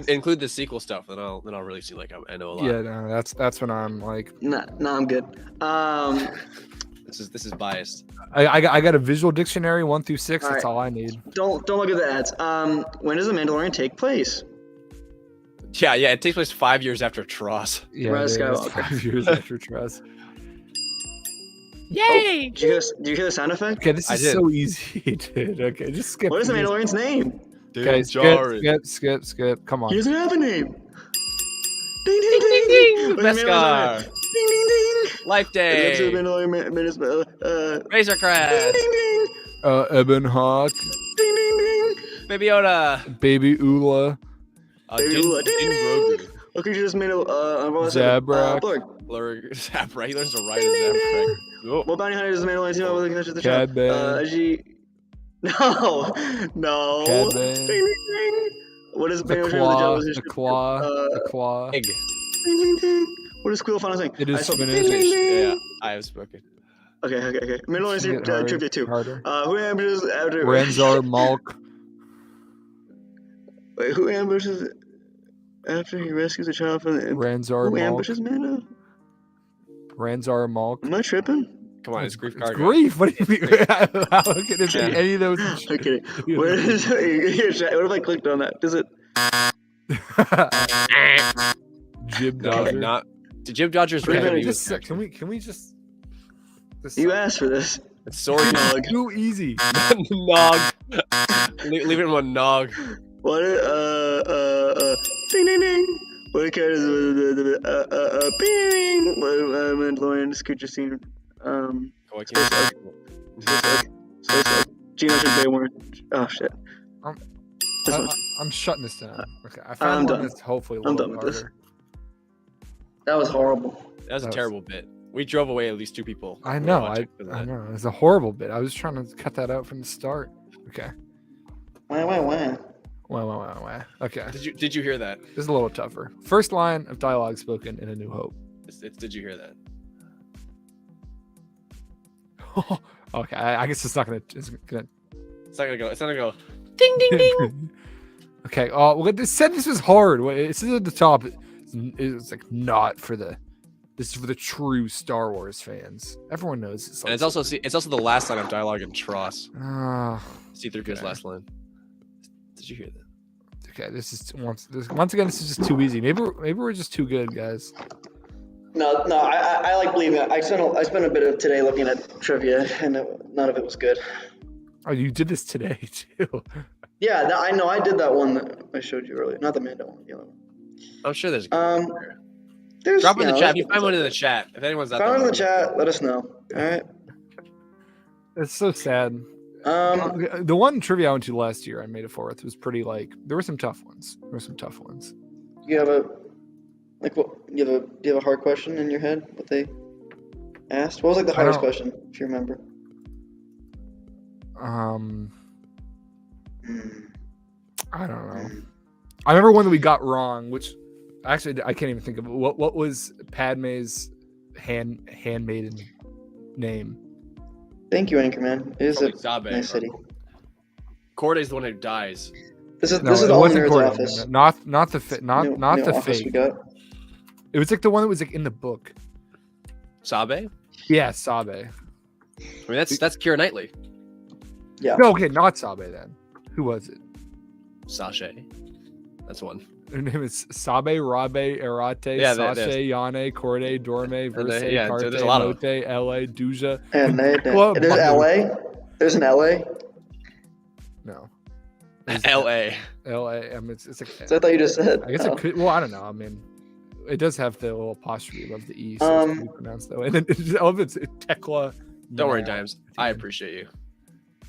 Include the sequel stuff, then I'll really see like I know a lot. yeah, no, that's when I'm like, No, I'm good. This is biased. I got a visual dictionary 1 through 6. That's Alright. all I need. Don't look at the ads. When does the Mandalorian take place? Yeah, it takes place 5 years after Tross. Yeah, Rise it is Skywalker. 5 years after Trust. Yay! Did you hear the sound effect? Okay, this I is did. so easy, dude. Okay, just skip. What is the these. Mandalorian's name? Okay, skip. Come He on. doesn't have a name. Ding Ding, ding, ding. What's the Mandalorian? Beskar. Ding ding ding. Life That's the Day. Mandalorian. Razor Ding Crest. ding ding. Ebon Hawk, Ding ding ding. Baby Yoda. Baby Ula, Baby Din Yoda. Ding, ding, ding. Grogu. Look, you just made a Zabrak. Blurg. Zabrak. He learns to ride Ding, a ding, Zabrak. ding. Oh. What bounty hunter does the Mandalorian team up with a connection to the Cad show? Bane. No. Cad Ding, Bane. ding, ding. What is The Mandalorian with claw, Jabba's the claw. Egg. Ding, ding, ding. What is Squeal final thing? It is I saw- finished. Ding, ding, ding. Yeah, I have spoken. Okay. Mandalorian Should get team hard- trivia 2. harder. Who ambushes after Ranzar Malk. Wait, who ambushes after he rescues a child from the Ranzar Who Malk. ambushes Mando? Ranzar Malk. Am I tripping? Come on, it's Grief It's Cargo. grief. What do you mean? How could it be Yeah. any of those? I'm kidding. What if I clicked on that? Does it? Jib No, Dodger. not. Jib Dodger's Wait a right. minute, Just can we just? This You asked for this. It's Sorry Nog. too easy. Nog. Leave it in one Nog. What? Ding ding ding. What characters? Bing. What Mandalorian creature scene? Oh, I can't. Gino should be more. Oh shit. This one. I'm shutting this down. Okay, I I'm found one done. that's hopefully a I'm little done with this. harder. That was horrible. That was a That was- terrible bit. We drove away at least 2 people. I know. watching for I that. know. It's a horrible bit. I was trying to cut that out from the start. Okay. Wah. Wow. Okay. Did you hear that? This is a little tougher. First line of dialogue spoken in A New Hope. Did you hear that? Okay, I guess it's not gonna. It's not gonna go. It's not gonna go. Ding ding ding. Okay. Oh, well, this said this was hard. It says at the top. It's like not for the. This is for the true Star Wars fans. Everyone knows it's. And it's also the last line of dialogue in Tross. C-3PO's okay. last line. Did you hear that? Okay. This is once again. This is just too easy. Maybe we're just too good, guys. No, I like believing it. I spent a bit of today looking at trivia, and none of it was good. Oh, you did this today too. Yeah, I know. I did that one that I showed you earlier. Not the Mando one, the other one. I'm sure there's a good one. There's Drop in the chat. If you there's find one good in the ones chat. If anyone's out out there. Find there. one in the chat. Let us know. All right. It's so sad. The one trivia I went to last year, I made it fourth. Was pretty like there were some tough ones. You have a like what? Do you have a hard question in your head? What they asked? What was like the hardest question, if you remember? I don't know. I remember one that we got wrong, which actually I can't even think of it. What was Padme's handmaiden name? Thank you, Anchorman. It is a Sabe, nice city. Corday's the one who dies. This is the only nerd's office. Not the office fake. we got. It was like the one that was like in the book. Sabe? Yeah, Sabe. I mean, that's Keira Knightley. Yeah. No, okay, not Sabe then. Who was it? Sashay. That's one. Her name is Sabe, Rabe, Erate, Yeah, Sashay, Yane, Corday, Dorme, Verse, yeah, Carte, there's a lot of Mote, LA, Duja. And there's LA. There's an LA. No. L.A. LA. I mean, it's like. So I thought you just said. I guess it could. Well, I don't know. I mean, it does have the little apostrophe above the E, so it's pronounced that way. And then it's Tekla. Don't worry, Dimes. I appreciate you.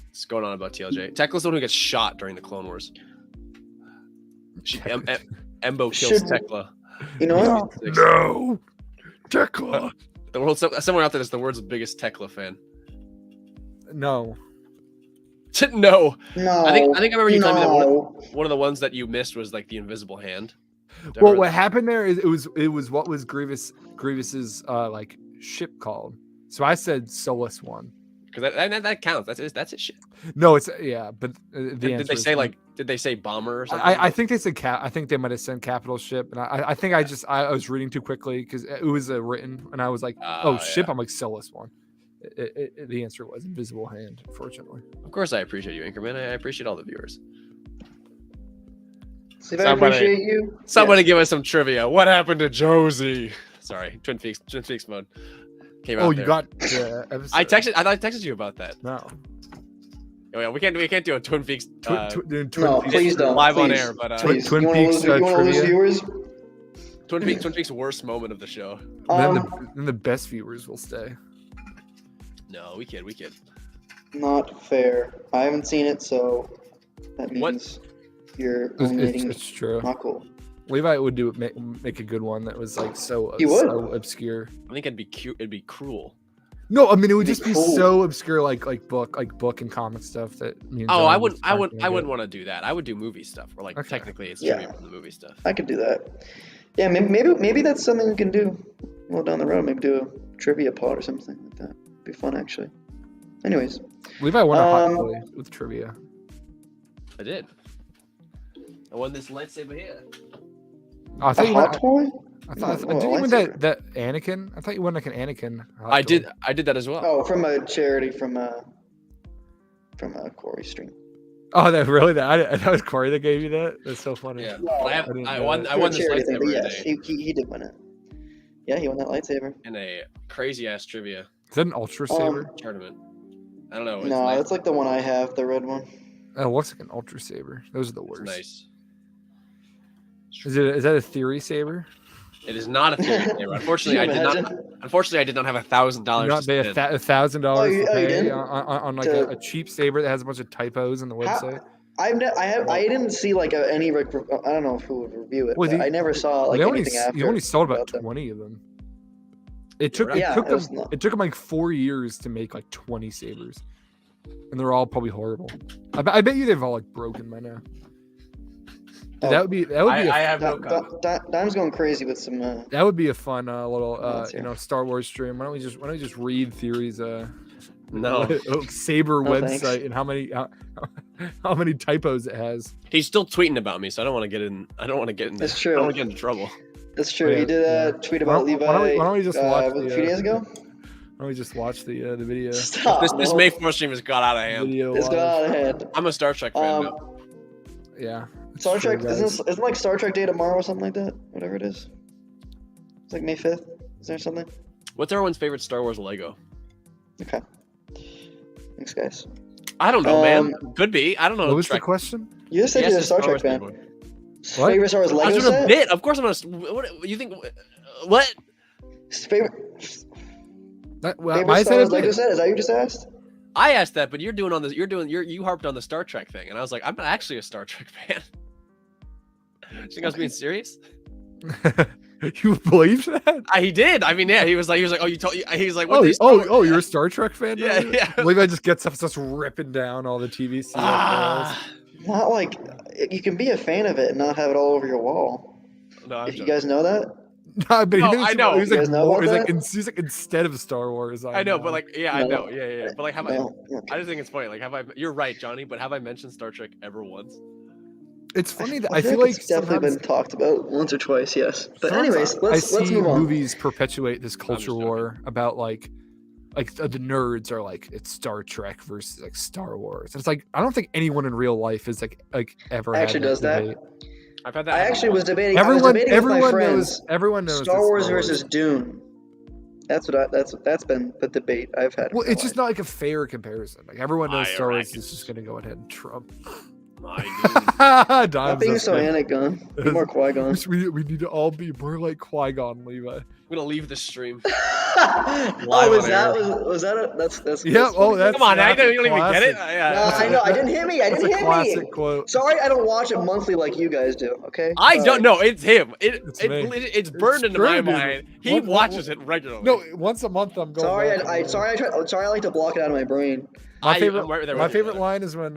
What's going on about TLJ? Tekla's the one who gets shot during the Clone Wars. Embo kills Tekla. You know what? No, Tekla. The world, somewhere out there is the world's biggest Tekla fan. No. No. I think I remember you telling me that one of the ones that you missed was like the invisible hand. Well, what happened there is it was what was Grievous's like ship called. So I said Solus one. Because that counts. That's his shit. No, it's but did they say did they say bomber or something? I think they said I think they might have sent capital ship, and I think I was reading too quickly because it was written, and I was like, ship. I'm like Solus one. The answer was invisible hand, unfortunately. Of course, I appreciate you, Anchorman. I appreciate all the viewers. See if I appreciate you. Somebody give us some trivia. What happened to Josie? Sorry, Twin Peaks mode came out. Oh, you got the episode. I thought I texted you about that. No. Oh, yeah, we can't do a Twin Peaks. No, please don't. Live on air, but Twin Peaks trivia. Viewers? Twin Peaks worst moment of the show. Then the best viewers will stay. No, we kid. Not fair. I haven't seen it, so that means you're eliminating. It's true. Not cool. Levi would make a good one that was like so obscure. I think it'd be cute. It'd be cruel. No, I mean it would just be so obscure, like book and comic stuff that. I wouldn't want to do that. I would do movie stuff, or like technically it's trivia from the movie stuff. I could do that. Yeah, maybe that's something we can do. Well, down the road, maybe do a trivia pod or something like that. Be fun actually. Anyways, Levi won a hot toy with trivia. I did. I won this lightsaber here. Oh, I thought you hot toy. did you win that Anakin? I thought you won like an Anakin. I did that as well. Oh, from a charity from a Corey stream. Oh, that was Corey that gave you that. That's so funny. Yeah, I won this lightsaber yes, he did win it. Yeah, he won that lightsaber in a crazy ass trivia. Is that an Ultra Saber tournament? I don't know. No, it's like the one I have, the red one. Oh, it looks like an Ultra Saber. Those are the worst. Nice. Is that a theory saber? It is not a theory saber. Unfortunately, I did not have $1,000. Not pay $1,000 on like a cheap saber that has a bunch of typos on the website. I didn't see like any. I don't know who would review it. But I never saw like anything after. You only sold about 20 of them. It took them like 4 years to make like 20 sabers, and they're all probably horrible. I bet you they've all like broken by now. That would be. I have no comment. Dime's going crazy with some. That would be a fun little Star Wars stream. Why don't we just read Theory's saber website thanks. and how many typos it has. He's still tweeting about me, so I don't want to get in. That's true. I don't want to get into trouble. That's true. He did a tweet about Levi. Why don't we just watch a few days ago? Why don't we just watch the video? Stop, this May 4th stream has got out of hand. It's got out of hand. I'm a Star Trek fan now. Yeah. Star Trek isn't like Star Trek Day tomorrow or something like that. Whatever it is. It's like May 5th. Is there something? What's everyone's favorite Star Wars Lego? Okay. Thanks, guys. I don't know, man. Could be. I don't know. What was the Trek. question? You just said Yes, you're a it's Star Trek fan. Lego. What? Favorite Star Wars I Lego was doing a set? bit. Of course, I'm gonna. What you think? What? Favorite I Star said Wars it. Lego set? Is that what you just asked? I asked that, but you're doing on this. You harped on the Star Trek thing, and I was like, I'm not actually a Star Trek fan. Do you think I was being serious? You believed that? He did. I mean, yeah. He was like, oh, you told. He was like, what Oh, they Star Wars- you're a Star Trek fan? Yeah, now? yeah. Levi just gets up and starts ripping down all the TV serials. Not like you can be a fan of it and not have it all over your wall. No, I'm If you joking. guys know that, No, but No, he didn't I say- know. He was You like, guys know more, about he's like instead of Star Wars. I know, but like, yeah, I No. know, yeah. But like, have I? no. I just think it's funny. Like, you're right, Johnny. But have I mentioned Star Trek ever once? it's funny that I I feel like it's definitely sometimes, been talked about once or twice. Yes, but sometimes anyways, I let's see move on. movies perpetuate this culture joking. war about like the nerds are like it's Star Trek versus like Star Wars. And it's like I don't think anyone in real life is like ever Actually had does that. debate. I've had that. I happen actually once. was debating. Everyone with my friends. knows. Everyone knows Star it's Wars versus Dune. That's been the debate I've had. in Well, my it's just life. not like a fair comparison. Like everyone knows My Star Wars is rackets. just gonna go ahead and trump. My dude. Not Dimes, being that's so good. Anakin, be more Qui-Gon. We need to all be more like Qui-Gon, Levi. I'm gonna leave the stream. Oh, on air. was that a that's Yeah. that's Oh, funny. that's Come on, I that's a don't, you don't even get it. classic. Yeah. No, I know. I didn't hit me. I That's didn't a hit classic me. quote. Sorry, I don't watch it monthly like you guys do. Okay. I Sorry. don't know. It's him. It's me. It's burned into my burned in- mind. He What- watches it regularly. No, once a month I'm going. Sorry, back I and- sorry. I like to block it out of my brain. My I'm favorite, right there my with you, favorite brother. line is when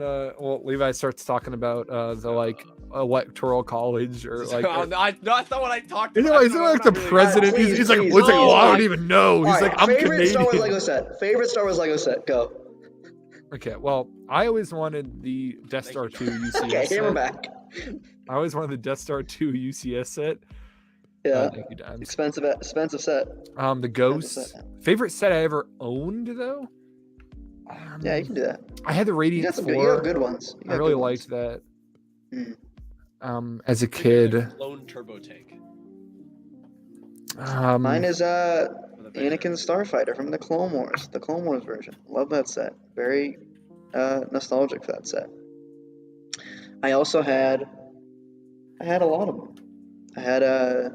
Levi starts talking about the like electoral college or like. Oh, no, that's not what I talked You about. know, he's not like the president. Please, he's like, please, well, please. well, I don't even know. He's All like, right, I'm favorite Canadian. Star Wars Lego set. Favorite Star Wars Lego set. Go. Okay, well, I always wanted the Death Thank Star you. 2 UCS Okay, set. we're back. I always wanted the Death Star 2 UCS set. Yeah. Thank you, Dimes. Expensive set. The Ghost. set. Favorite set I ever owned, though? Yeah, you can do that. I had the You Radiant got some 4. good. You have good ones. You I got really good ones. liked that. Mm. As a kid. Clone turbo tank. Mine is For the band. Anakin Starfighter from the Clone Wars version. Love that set. Very nostalgic for that set. I also had a lot of them. I had I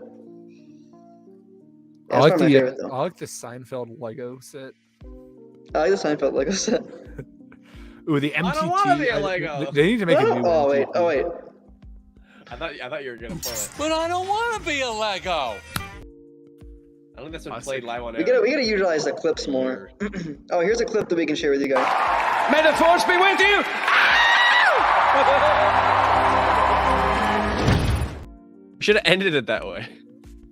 like my favorite the though. I like the Seinfeld Lego set. I like the Seinfeld Lego set. Ooh, the MTT. I don't wanna be a Lego. They need to make a new Oh wait, MTT. I thought you were gonna play it. But I don't want to be a Lego. I don't think that's been Classic. played live on we air. gotta utilize the clips more. Oh, here's a clip that we can share with you guys. May the force be with you. Should have ended it that way.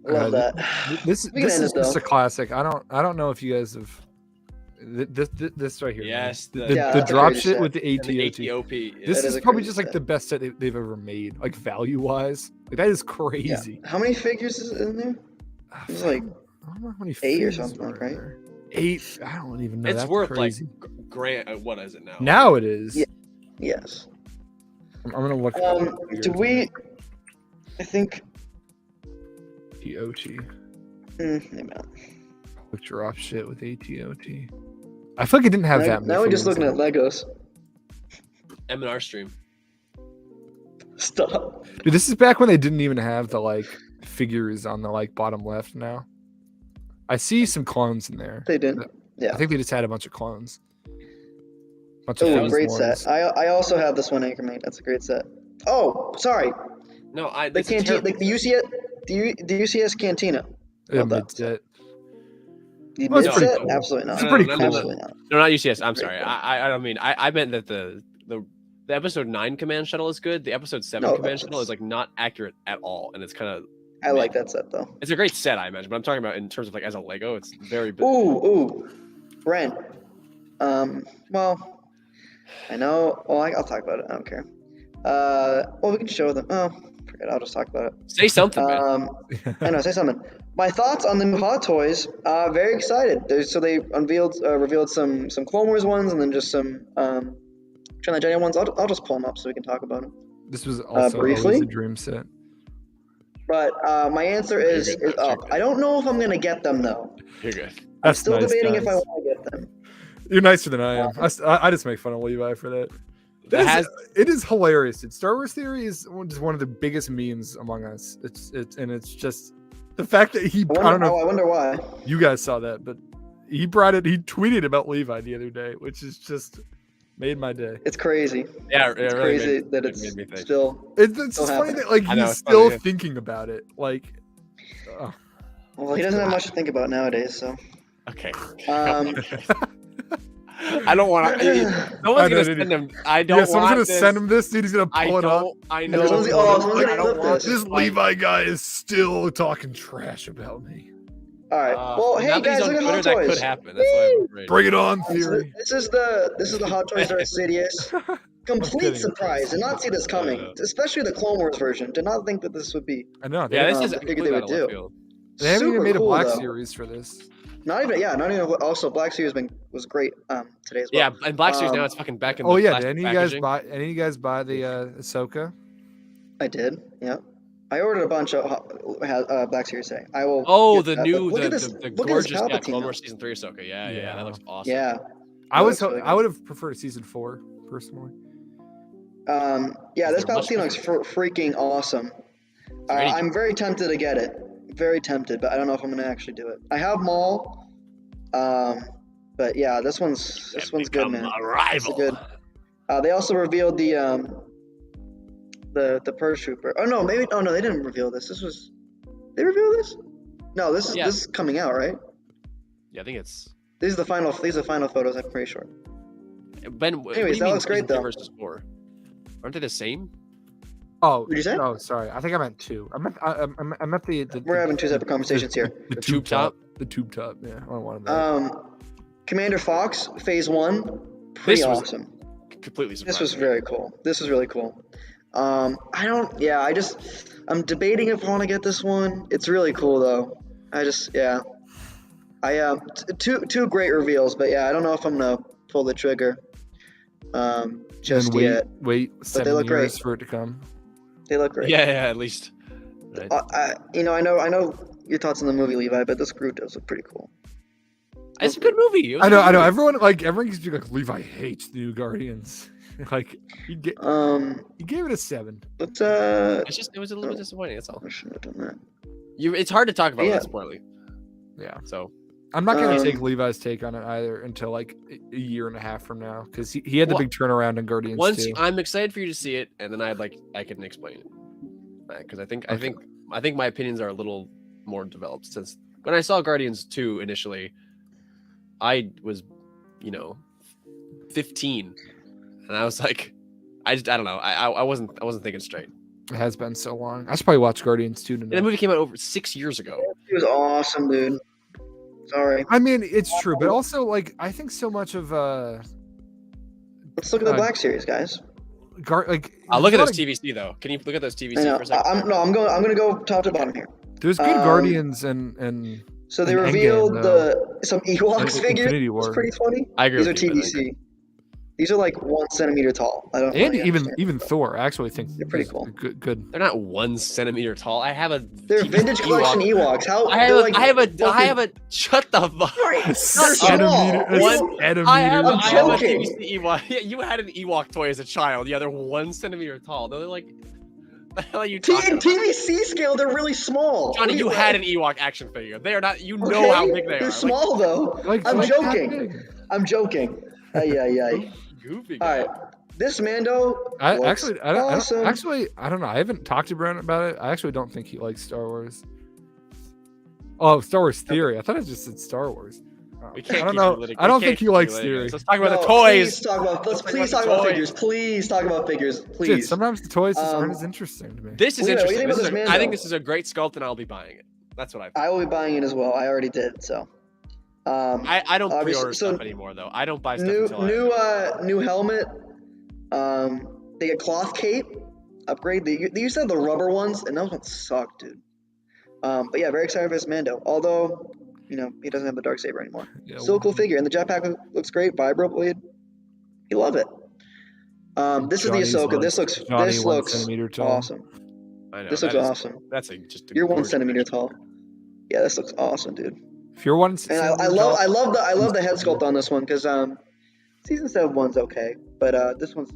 Love Uh, that. This We can is end it, just though. a classic. I don't know if you guys have this right here. man. Yes, the, the- the, Yeah, the that's a drop great shit set. with the And the ATOT. ATOP. This That is is a probably great just like set. the best set they've ever made, like value wise. Like that is Yeah. crazy. How many figures is in there? It's like I don't know how many 8 or figures something, are right? there. 8. I don't even know. It's That's worth crazy. like grand. What is it now? Now it is. Yeah. yes. I'm gonna look. Do we? I think. ATOT. Maybe not. Quick drop shit with ATOT. I feel like it didn't have that many. Now we're just figures looking in at Legos. M&R stream. Stop. it. Dude, this is back when they didn't even have the like figures on the like bottom left. Now, I see some clones in there. They didn't. Yeah. I think they just had a bunch of clones. Bunch of Oh, phase great ones. set. I also have this one Anchormate. That's a great set. Oh, sorry. No, The this is cantina, terrible. the UCS, the UCS Cantina. Yeah, Love that mid set. The Well, it's mid pretty set? cool. Absolutely not. It's pretty no, cool. Absolutely not. No, not UCS. I'm Great sorry. point. I don't mean. I meant that the episode 9 command shuttle is good. The episode 7 No, command that's- shuttle is like not accurate at all, and it's kind of I like that set though. it's a great set, I imagine. But I'm talking about in terms of like as a Lego, it's very. Ooh. Brent. Well, I know. Well, I'll talk about it. I don't care. Well, we can show them. Oh, forget. I'll just talk about it. Say something, man. I know. Say something. My thoughts on the new Hot Toys. Very excited. So they revealed some Clone Wars ones, and then just some Return of the Jedi ones. I'll just pull them up so we can talk about them. This was also briefly? always a dream set. But my answer is up. I don't know if I'm gonna get them though. You're good. I'm still nice, debating guys. if I want to get them. You're nicer than I am. I just make fun of Levi for that. It is hilarious. Star Wars Theory is just one of the biggest memes among us. It's just the fact that he. I don't know. I wonder why. You guys saw that, but he brought it. He tweeted about Levi the other day, which is just made my day. It's crazy. Yeah, it's really crazy that it's still. It's just funny that like he's still thinking about it. Like, well, he doesn't have much to think about nowadays, so. Okay. I don't want to. No one's gonna send him. I don't. Yeah, someone's gonna send him this, dude. He's gonna pull it up. I know. I don't want this Levi guy is still talking trash about me. All right. Well, hey guys, look at Hot That Toys. could happen. That's why I'm afraid. Bring it on, Theory. This is the Hot Toys Darth Sidious. Complete surprise. Did not see this coming, especially the Clone Wars version. Did not think that this would be. I know. Yeah, this is. Figured they would do. They haven't even made a cool, Black though. Series for this. Not even. Also, Black Series was great today as well. Yeah, and Black Series now it's fucking back in. Oh the yeah, plastic did any of you guys buy the Ahsoka? I did. Yeah. I ordered a bunch of Black Series today. I will. Oh, get the that. new, Look at this, the look at this gorgeous Palpatine, Clone though. Wars season 3 Ahsoka. Yeah, that looks awesome. Yeah. I really would have preferred season 4 personally. Yeah, this Palpatine looks freaking awesome. I'm very tempted to get it. Very tempted, but I don't know if I'm gonna actually do it. I have Maul, but yeah, this one's good, man. This is good. They also revealed the Purge Trooper. Oh no, maybe. Oh no, they didn't reveal this. They revealed this? No, this is coming out, right? Yeah, I think it's. These are the final photos. I'm pretty sure. Ben, anyways, that looks great though. Versus 4? Aren't they the same? Oh, what did you say? Oh, sorry. I think I meant 2. I meant the We're having two separate conversations here. The tube top. The tube top. Yeah, I don't want to. Commander Fox Phase 1, pretty awesome. Completely surprising. This was very cool. This was really cool. I'm debating if I want to get this one. It's really cool though. Two great reveals, but yeah, I don't know if I'm gonna pull the trigger. Just yet. Wait 7 years for it to come. They look great. Yeah, at least. Right. I know your thoughts on the movie, Levi, but this Groot does look pretty cool. It's a good movie. I know. Everyone keeps being like, Levi hates the new Guardians. Like he gave it a 7. But it was a little bit disappointing. That's all. I shouldn't have done that. It's hard to talk about that spoiling. Yeah. So I'm not gonna take Levi's take on it either until like a year and a half from now because he had the big turnaround in Guardians. I'm excited for you to see it, and then I can explain it because I think my opinions are a little more developed since when I saw Guardians 2 initially. I was, 15, and I was like, I don't know. I wasn't thinking straight. It has been so long. I should probably watch Guardians 2 tonight. The movie came out over 6 years ago. It was awesome, dude. Sorry. I mean, it's true, but also I think so much of Let's look at the Black Series, guys. Look at those TVC though. Can you look at those TVC for a second? I'm gonna go top to bottom here. There's good Guardians and. So they revealed some Ewoks figures. It's pretty funny. I agree. These are TVC. These are like 1 centimeter tall. I don't. And even Thor, I actually think they're pretty cool. Good. They're not 1 centimeter tall. I have a. They're vintage collection Ewoks. How? I have a. Shut the fuck. They're small. I have a TVC Ewok. Yeah, you had an Ewok toy as a child. Yeah, they're 1 centimeter tall. They're like. The hell are you talking about? TVC scale, they're really small. Johnny, you had an Ewok action figure. They are not. You know how big they are. They're small though. I'm joking. I'm joking. Goofy. All right, this Mando. I don't know. I haven't talked to Brent about it. I actually don't think he likes Star Wars. Oh, Star Wars Theory. I thought it just said Star Wars. I don't know. I don't think he likes Theory. Let's talk about the toys. Please talk about figures. Please talk about figures. Please. Dude, sometimes the toys just aren't as interesting to me. This is interesting. I think this is a great sculpt, and I'll be buying it. That's what I will be buying it as well. I already did. So. I don't pre-order stuff anymore though. I don't buy stuff until new helmet. They get cloth cape upgrade. They used to have the rubber ones, and those ones suck, dude. But yeah, very excited for this Mando. Although. He doesn't have the Darksaber anymore. Yeah, still a cool figure. And the jetpack looks great. Vibro blade. You love it. This is the Ahsoka. This looks awesome. I know. This looks awesome. That's just a You're 1 gorgeous centimeter picture. tall. Yeah, this looks awesome, dude. If you're 1 And centimeter I tall, love the head sculpt on this one because season 7 one's okay, but this one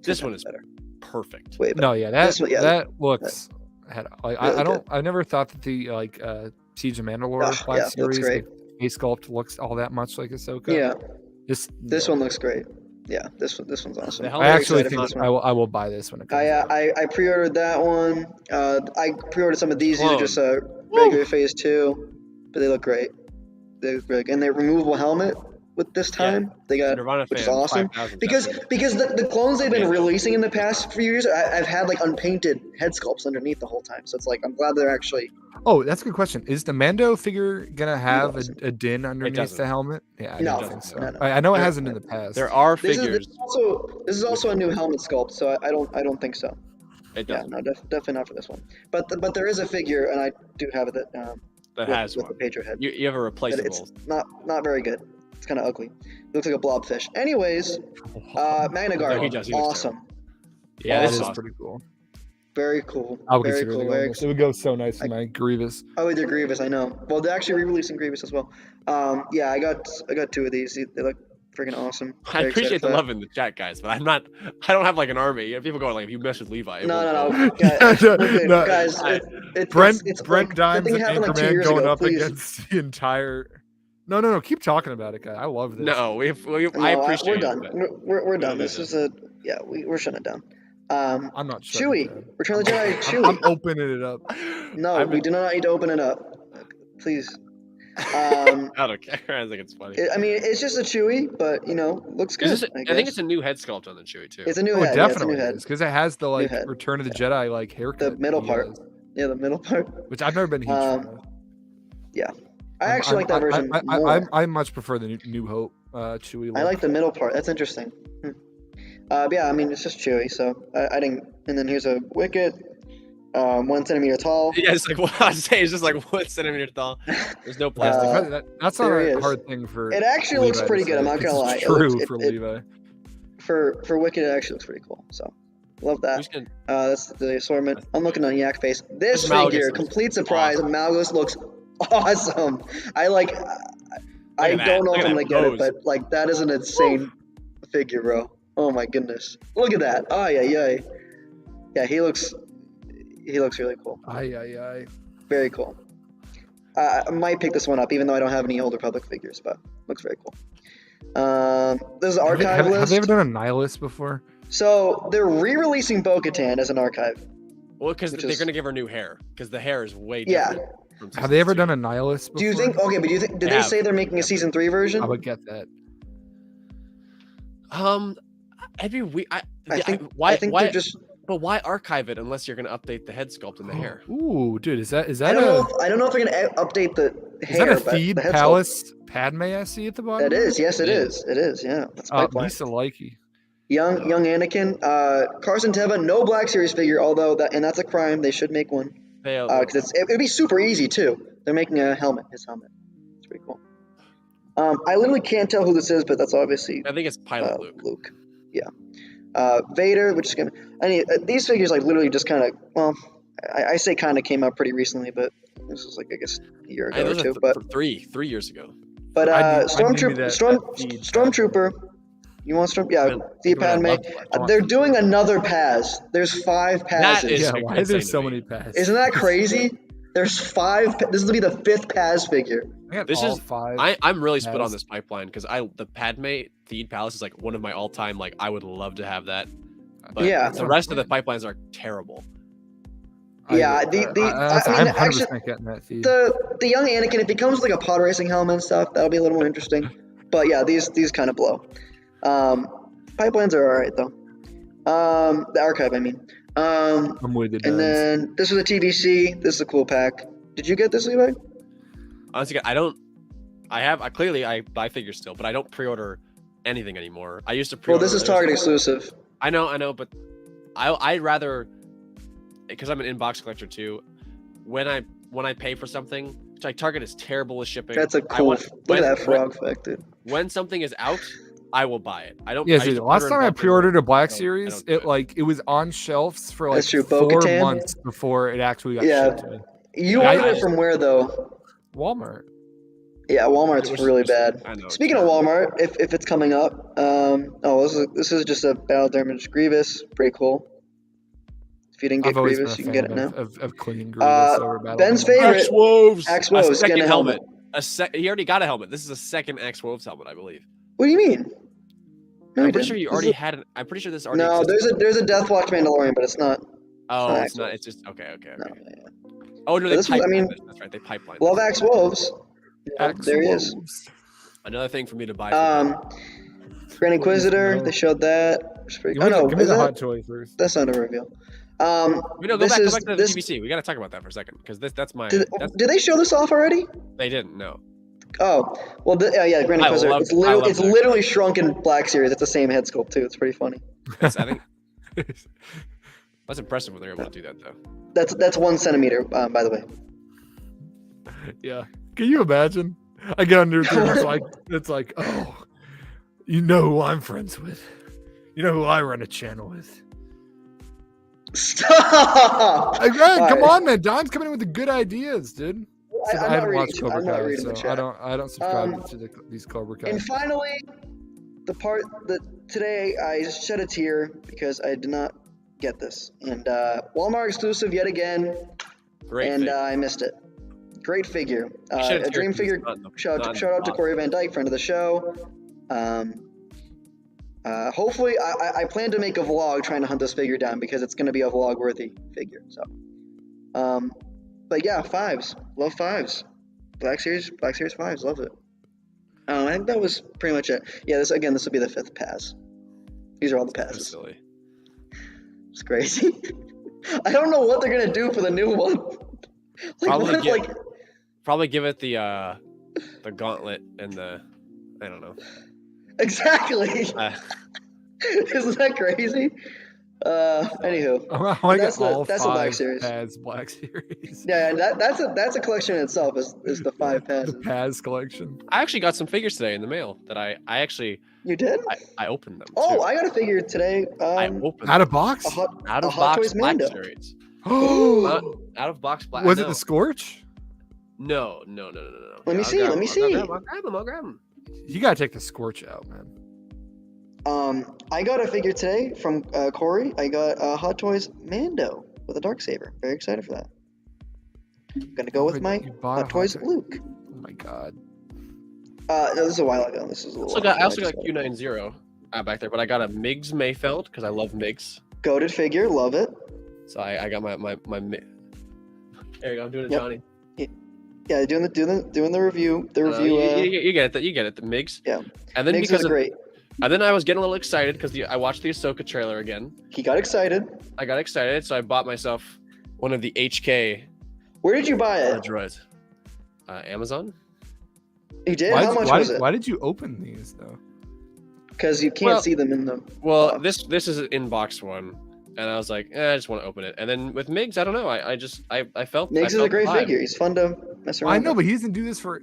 is better. Perfect. Way better. no, yeah, This one, yeah, that looks. Like, Really I don't. good. I never thought that the Siege of Mandalore Ah, Black yeah, looks series great. like, face sculpt looks all that much like Ahsoka. Yeah, This one looks great. Yeah, this one's awesome. The I helmet Very actually excited for think this one. I will buy this when it comes out. I pre-ordered that one. I pre-ordered some of these. These are just Clone. regular phase 2, but they look great. They look really good. And they're removable helmet with this time. They got, Nirvana which is fan, awesome. 5,000 Because definitely. the clones they've been Yeah. releasing in the past few years, I've had like unpainted head sculpts underneath the whole time. So it's like I'm glad they're actually. Oh, that's a good question. Is the Mando figure gonna have doesn't. a din underneath doesn't. the helmet? Yeah, I No, don't think so. no. I know it There- hasn't in the past. There are This figures. is also a new helmet sculpt, so I don't think so. It Yeah, does. no, definitely not for this one. But there is a figure, and I do have it That with, has with the one. Patriot head. You have a But replaceable. it's not very good. It's kind of ugly. It looks like a blobfish. Anyways, Magna Guard, he does, he looks awesome, Yeah, that this is is pretty cool. very cool, I would very consider cool. it Very almost. It would go so nice with my Grievous. Oh, with your Grievous, I know. Well, they're actually re-releasing Grievous as well. Yeah, I got 2 of these. They look freaking awesome. I Very appreciate excited the for that. love in the chat, guys, but I don't have like an army. You know, people going like, if you mess with Levi. it won't No, go." guys, No, we're good. no. Guys, I- Brent it's Brent like, Dimes that thing and happened like 2 Anchorman years going ago. up Please. against the entire. No. Keep talking about it, guy. I love this. No, I No, appreciate we're it, done. but- We're done. don't do This is we're shutting it down. I'm not shutting it Chewie, down. Return of the Jedi. I'm Chewie. opening it up. No, I'm- we do not need to open it up. Please. I don't care. I think it's funny. I mean, it's just a Chewie, but looks good. Is this, I I think guess. it's a new head sculpt on the Chewie too. It's a new Oh, head. it Yeah, it's a definitely new head. is because it has the like head. Return of the Jedi like haircut. The middle he part. has, Yeah, the middle part. which I've never been a huge fan of. Yeah, I actually like that version more. I much prefer the New Hope Chewie. I look. like the middle part. That's interesting. Yeah, I mean, it's just Chewie, so I didn't. And then here's a Wicket, 1 centimeter tall. Yeah, it's like what I was saying. It's just like 1 centimeter tall. There's no plastic. That's not there he a is. hard thing for. It actually looks Levi to pretty good. I'm say, not gonna 'cause lie. It's It true looks- for it- Levi. For Wicket, it actually looks pretty cool. So, love I'm that. just gonna- That's the assortment. I'm looking on Yak Face. This This Malgus figure, looks complete surprise. awesome. Malgus looks awesome. I at don't that. know Look if at I'm that gonna get it, pose. but like that is an insane figure, bro. Oh my goodness. Look at that. Oh yeah. Yeah, he looks really cool. Aye. Very cool. I might pick this one up, even though I don't have any Old Republic figures, but looks very cool. This is the archive list. Have they ever done a Nihilist before? So they're re-releasing Bo-Katan as an archive. Well, because Which they're is- gonna give her new hair because the hair is way Yeah. different. from Have they ever season done a Nihilist before? Do you think? Okay, but do you think? Did they have. say they're making a season 3 version? I would get that. two? It'd be weird. I Why? think why? they're just. But why archive it unless you're gonna update the head sculpt and the hair? Ooh, dude, is that I don't know if they're gonna update the is hair, that a but Theed the head sculpt. Palace Padme I see at the bottom? That is, yes, it Yeah. is. It is, yeah. That's pipeline. Lisa Likey. Young Anakin, Carson Teva, no Black Series figure, although that's a crime. They should make one because it'd be super easy too. They're making a helmet, his helmet. It's pretty cool. I literally can't tell who this is, but that's obviously I think it's Pilot Luke. Yeah. Vader, which is gonna. These figures like literally just kind of. Well, I say kind of came out pretty recently, but this was like I guess a year ago or Those two. are But 3 years ago. but I need Stormtrooper, that Theed Stormtrooper. You want Storm? Yeah, the Padme. They're doing another Paz. There's 5 Pazes. is Yeah, why are insane there to so me. many passes? Isn't that crazy? There's 5. This will be the 5th Paz figure. I got This all is- 5. I'm really split on Paz. this pipeline because the Padme Theed Palace is like one of my all-time. Like I would love to have that. But Yeah. the rest of the pipelines are terrible. Yeah, I'm mean, 100% actually, getting that Theed. the young Anakin, if he comes with like a pod racing helmet and stuff, that'll be a little more interesting. But yeah, these kind of blow. Pipelines are all right though. The archive, I mean. I'm with you, And Daz. then this was a TVC. This is a cool pack. Did you get this, Levi? Honestly, I buy figures still, but I don't pre-order anything anymore. I used to Well, pre-order. this is Target exclusive. I know, but I'd rather, because I'm an inbox collector too. When I pay for something, like Target is terrible with shipping. That's a cool. Look at that frog effect, dude. When something is out, I will buy it. I don't. Yeah, I dude, just last order in time I bulk pre-ordered a Black I don't Series, do it. it was on shelves for like That's true, 4 Bo-Katan. months before it actually got Yeah. shipped to me. You Yeah, ordered it from where though? Walmart. Yeah, Walmart's Which- really which- bad. I know, it's Speaking of terrible. Walmart, if it's coming up, this is just a battle damage Grievous, pretty cool. If you didn't get I've always Grievous, you been can a get it fan now. of clean Grievous over battle. Ben's damage. favorite, X-Wolves. Axe A Wolves, second getting a helmet. He already got a helmet. This is a second X-Wolves helmet, I believe. What do you mean? No, I'm he pretty sure didn't. you This already is had. I'm pretty sure this a- already. No, existed. there's a Deathwatch Mandalorian, but it's not. Oh, not it's not. X-Wolves. It's just okay. No, Okay. yeah. Oh no, But they this was- I pipelined mean, this. That's right. They pipelined. Love this. Axe Wolves. There he is. Wolves. Another thing for me to buy. For Grand Inquisitor. no. They showed that. It's pretty, Give me the, give me is the that? hot toy first. That's not a reveal. Wait, no, go this back. Go is back to the this. TBC. We got to talk about that for a second because that's my. Did, That's, did they show this off already? they didn't. No. Oh, well, yeah, Grand I Inquisitor. love- It's I literally, love it's that. literally shrunken Black Series. It's the same head sculpt too. It's pretty funny. That's, I think that's impressive when they're able to do that though. That's 1 centimeter, by the way. Yeah. Can you imagine? I get under there. It's like, oh, you know who I'm friends with. You know who I run a channel with. Stop. Hey, Greg, All come right. on, man. Don's coming in with the good ideas, dude. I'm I not haven't reading watched the- Cobra I'm not Kai, reading the so chat. I don't subscribe to these Cobra Kai. And finally, the part that today I just shed a tear because I did not get this. And Walmart exclusive yet again, Great. and thing. I missed it. Great figure. You should have A dream tiered figure. these, not in the- Shout not out in to the Corey Van Dyke, friend of the show. Hopefully, I plan to make a vlog trying to hunt this figure down because it's going to be a vlog worthy figure. So, but yeah, 5s. Love 5s. Black Series 5s. Love it. I think that was pretty much it. Yeah, this will be the 5th pass. These are all the That's passes. silly. It's crazy. I don't know what they're gonna do for the new one. Probably give it the gauntlet and the I don't know. Exactly. Isn't that crazy? Anywho, I want to that's get all that's a Black 5 Series. Paz Black Series. Yeah, that's a collection in itself. Is the 5 passes. The Paz collection. I actually got some figures today in the mail that I actually You did? I opened them. Oh, too. I got a figure today. I opened Out them. of box? A hot, out a of Hot box Toys Black Mando. Series. Was Out of box Black. it the Scorch? No. Let me see, let me see. I'll grab him. You gotta take the Scorch out, man. I got a figure today from Corey. I got Hot Toys Mando with a Darksaber. Very excited for that. I'm gonna go with my You bought a Hot Toys Toy- Luke. Oh my god. No, this is a while ago. This is a little. I also got a Q90 back there, but I got a Migs Mayfeld because I love Migs. Goated figure, love it. So I got my there you go. I'm doing it, Yep. Johnny. Yeah, doing the review. The review. You get it. You get it. The Migs. Yeah. And then Migs because is great. and then I was getting a little excited because I watched the Ahsoka trailer again. He got excited. I got excited, so I bought myself one of the HK Where did you buy it? droids. Amazon. You did? How much was it? Why did you open these though? Because you can't see them in the. Well, box. this is an in-box one, and I was like, I just want to open it. And then with Migs, I don't know. I felt Migs is a felt great the vibe. figure. He's fun to mess around. I know, with. but he doesn't do this for.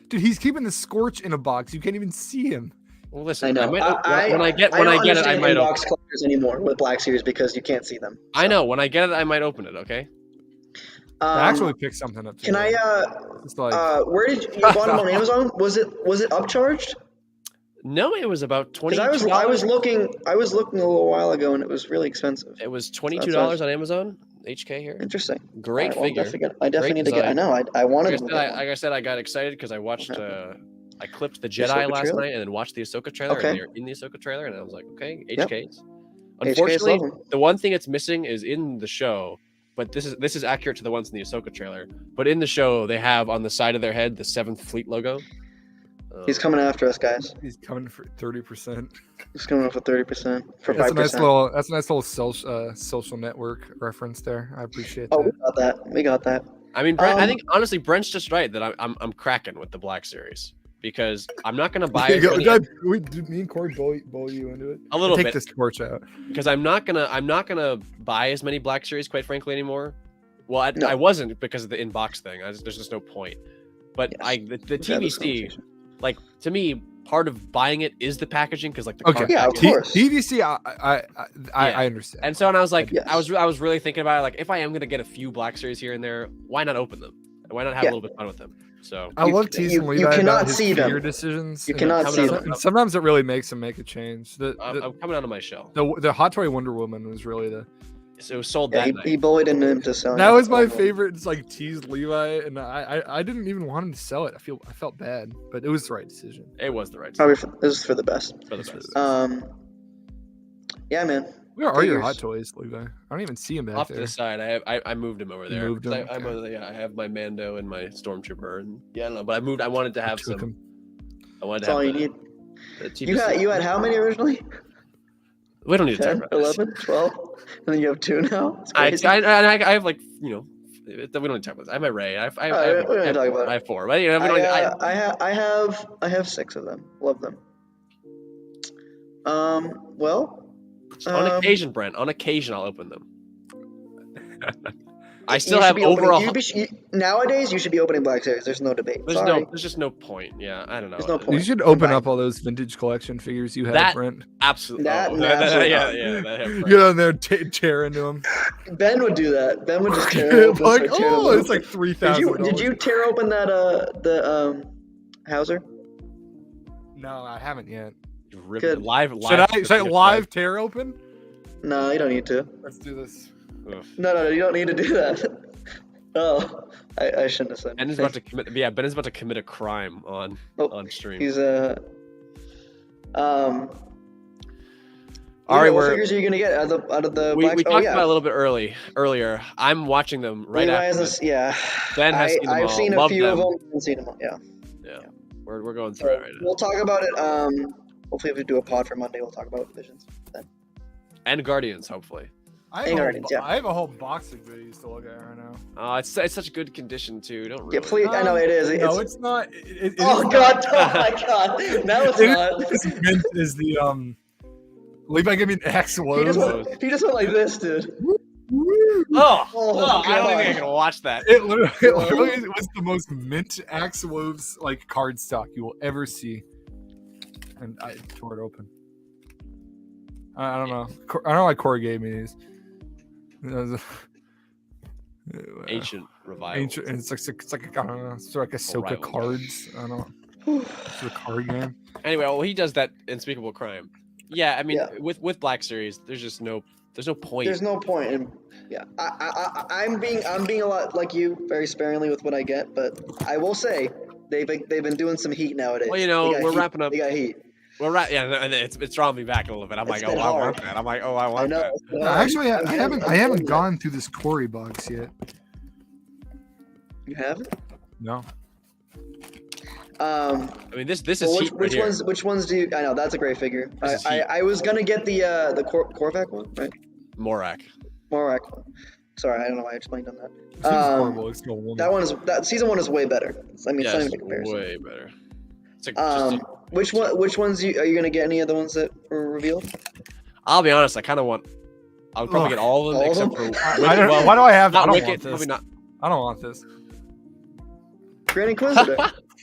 Dude, he's keeping the Scorch in a box. You can't even see him. Well, listen, I know. when I get it, I might open. box collectors anymore with Black Series because you can't see them. I know. When I get it, I might open it. Okay. I actually picked something up. Can I? It's like, Where did you bought them on Amazon? Was it upcharged? No, it was about $22. Because I was looking a little while ago and it was really expensive. It was $22 on Amazon. HK here. Interesting. Great All right, well, figure. I definitely Great need to get. I design. know. I wanted to. Like I said, I got excited because I watched. I clipped the Jedi Ahsoka last trailer? night and then watched the Ahsoka trailer. Okay. And they were in the Ahsoka trailer, and I was like, okay, Yep. HKs. HKs, Unfortunately, love 'em. the one thing it's missing is in the show. But this is accurate to the ones in the Ahsoka trailer. But in the show, they have on the side of their head the 7th Fleet logo. He's coming after us, guys. he's coming for 30%. He's coming up for 30% for That's a 5%. nice little social network reference there. I appreciate Oh, that. we got that. I mean, Brent, I Um, think honestly, Brent's just right that I'm cracking with the Black Series because I'm not gonna buy There you it go. Did me and Corey bowl you into it? a little Take bit this torch out. because I'm not gonna buy as many Black Series, quite frankly, anymore. Well, No. I wasn't because of the inbox thing. There's just no point. But Yes. the We've had this TBC, conversation. like to me, part of buying it is the packaging because like the Okay, card Yeah, of packaging. course. PVC, I understand. And so and I was like, Yes. I was really thinking about it. Like, if I am gonna get a few Black Series here and there, why not open them? Why not have Yeah. a little bit of fun with them? So I You- love teasing you Levi cannot about his see them. figure decisions. You and cannot coming see out them. of- and sometimes it really makes him make a change. I'm coming out of my shell. The Hot Toy Wonder Woman was really the So it was sold Yeah, that night. he bullied into selling. that it. was my Oh, favorite. It's like tease Levi, and I didn't even want him to sell it. I felt bad, but it was the right decision. It was the right Probably decision this is for the best. for the best. Yeah, man. Where are your Figures. Hot Toys, Levi? I don't even see him back Off to there. the side, I moved him over there. moved 'cause him? I have my Mando and my Stormtrooper, and yeah, I don't know, but I moved. I wanted to have Took some. him. I wanted That's to all have you need. the You had how many originally? We don't need to talk 10, about this. 11, 12? And then you have 2 now? It's I crazy. I have like we don't need to talk about this. I have my Ray. I have we don't talk about it. I have 4. But you know, we don't, I have 6 of them. Love them. Well, on occasion, Brent. On occasion, I'll open them. I you still should have be opening- overall. nowadays, you should be opening Black Series. There's no debate. There's Sorry. there's just no point. Yeah, I don't know. There's no You point. should open Fine. up all those vintage collection figures you have, That- Brent. Absolutely. That- oh, absolutely yeah, not. yeah. That have Get on there, tear into them. Ben would do that. Ben would just tear open. Like, start tearing oh, them it's open. like $3,000. Did you tear open that the Hauser? No, I haven't yet. Good. Live. Should I live tear open? No, you don't need to. Let's do this. No, you don't need to do that. Oh, I shouldn't have said. Ben is about to commit. Yeah, Ben is about to commit a crime on stream. He's All right, what figures are you gonna get out of the? we Black... talked oh, yeah. about it a little bit earlier. I'm watching them right Levi after. has this, yeah. Ben has seen them I've all. seen a Love few them. of them. I've seen them all. Yeah. Yeah, we're going through So it right now. we'll talk about it. Hopefully, if we do a pod for Monday, we'll talk about Visions then. And Guardians, hopefully. I Hang have, on, yeah. I have a whole box of goodies to look at right now. It's such good condition too. Don't really. Yeah, please. I know it is. No, it's not. It Oh is God! Oh my God! No, it's not. This mint is the Levi give me an X He lows. just went like this, dude. Oh, I don't think I can watch that. It literally was the most mint Axe Woves like card stock you will ever see. And I tore it open. I don't know. I don't know why Corey gave me these. It was Ancient revival. ancient. It's like I don't know. It's like Ahsoka rival. cards. I don't know. It's a card game. Anyway, well, he does that unspeakable crime. Yeah, I mean, Yeah. with Black Series, there's no point. There's no point in. Yeah, I'm being a lot like you, very sparingly with what I get, but I will say they've been doing some heat nowadays. Well, you know, They got we're heat. wrapping up. They got heat. Yeah, and it's drawing me back a little bit. I'm It's like, been oh, I want hard. that. I'm like, oh, I I want know. that. it's been hard. Actually, I I'm haven't feeling that. gone through this Corey box yet. You haven't? No. I mean, this is Well, heat right here. which ones do you? I know that's a great figure. This is heat. I was gonna get the Korvac one, right? Morak. Morak one. Sorry, I don't know why I explained on that. This is horrible. It's no woman. That season 1 is way better. I mean, it's not Yes, even a comparison. way better. It's like, just Which ones are you gonna get? Any of the ones that were revealed? I'll be honest. I kind of want. I would probably Ugh. get all of them All of except them? for. I don't, well, why do I have? I not don't Wicked. want this. Probably not. I don't want this. Grand Inquisitor.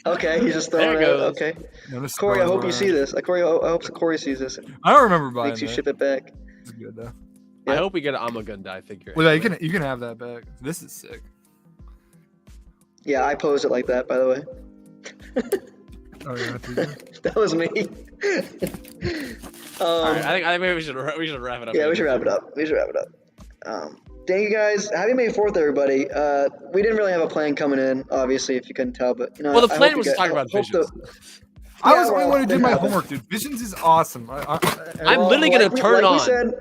Okay, he's just throwing There it. it goes. Okay, No, this is Corey, I throwing hope you around. see this. Corey, I hope Corey sees this. And I don't remember buying makes you that. ship it back. It's good though. I Yeah. hope we get an Amagundai figure. Well, yeah, anyway. you can have that back. This is sick. Yeah, I posed it like that, by the way. Oh yeah, that's easy. That was me. All right, I think maybe we should wrap it up. Yeah, we should wrap it up. Thank you guys. Happy May 4th, everybody. We didn't really have a plan coming in, obviously, if you couldn't tell, but you know. Well, the I plan hope was you to talk guys- about hope Visions. I Yeah, was the only well, one who did it my happens. homework, dude. Visions is awesome. I'm literally gonna turn it like on. we said,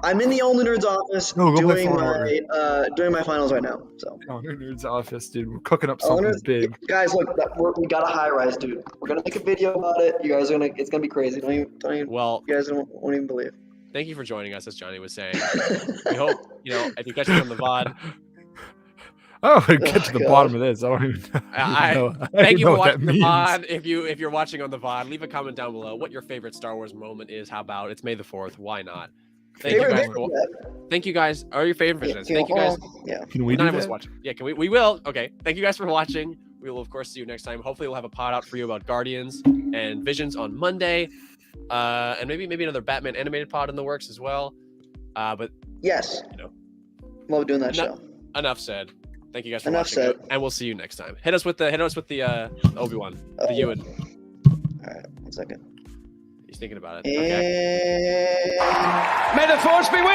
I'm in the Only Nerds office No, go play doing my finals right now. So. Oh, Nerd's office, dude. We're cooking up Only something Nerds- big. Guys, look, we got a high rise, dude. We're gonna make a video about it. You guys are gonna, it's gonna be crazy. Don't even, Well, you guys won't even believe. thank you for joining us, as Johnny was saying. We hope if you catch us on the VOD. Oh, get to the God. bottom of this. I don't even know. Thank you know for what that watching the means. VOD. If you're watching on the VOD, leave a comment down below what your favorite Star Wars moment is. How about it's May the 4th? Why not? Thank Favorite you guys. video? Thank you guys. Are your favorite visions? Thank you guys. Yeah. Can we None do of us that? watch. Yeah, can we? We will. Okay. Thank you guys for watching. We will of course see you next time. Hopefully we'll have a pod out for you about Guardians and Visions on Monday, and maybe another Batman animated pod in the works as well. But Yes. you know, Love doing that show. enough said. Thank you guys for Enough watching, said. and we'll see you next time. Hit us with the Obi-Wan, the Ewan. All right, 1 second. He's thinking about it. Okay. And... May the force be with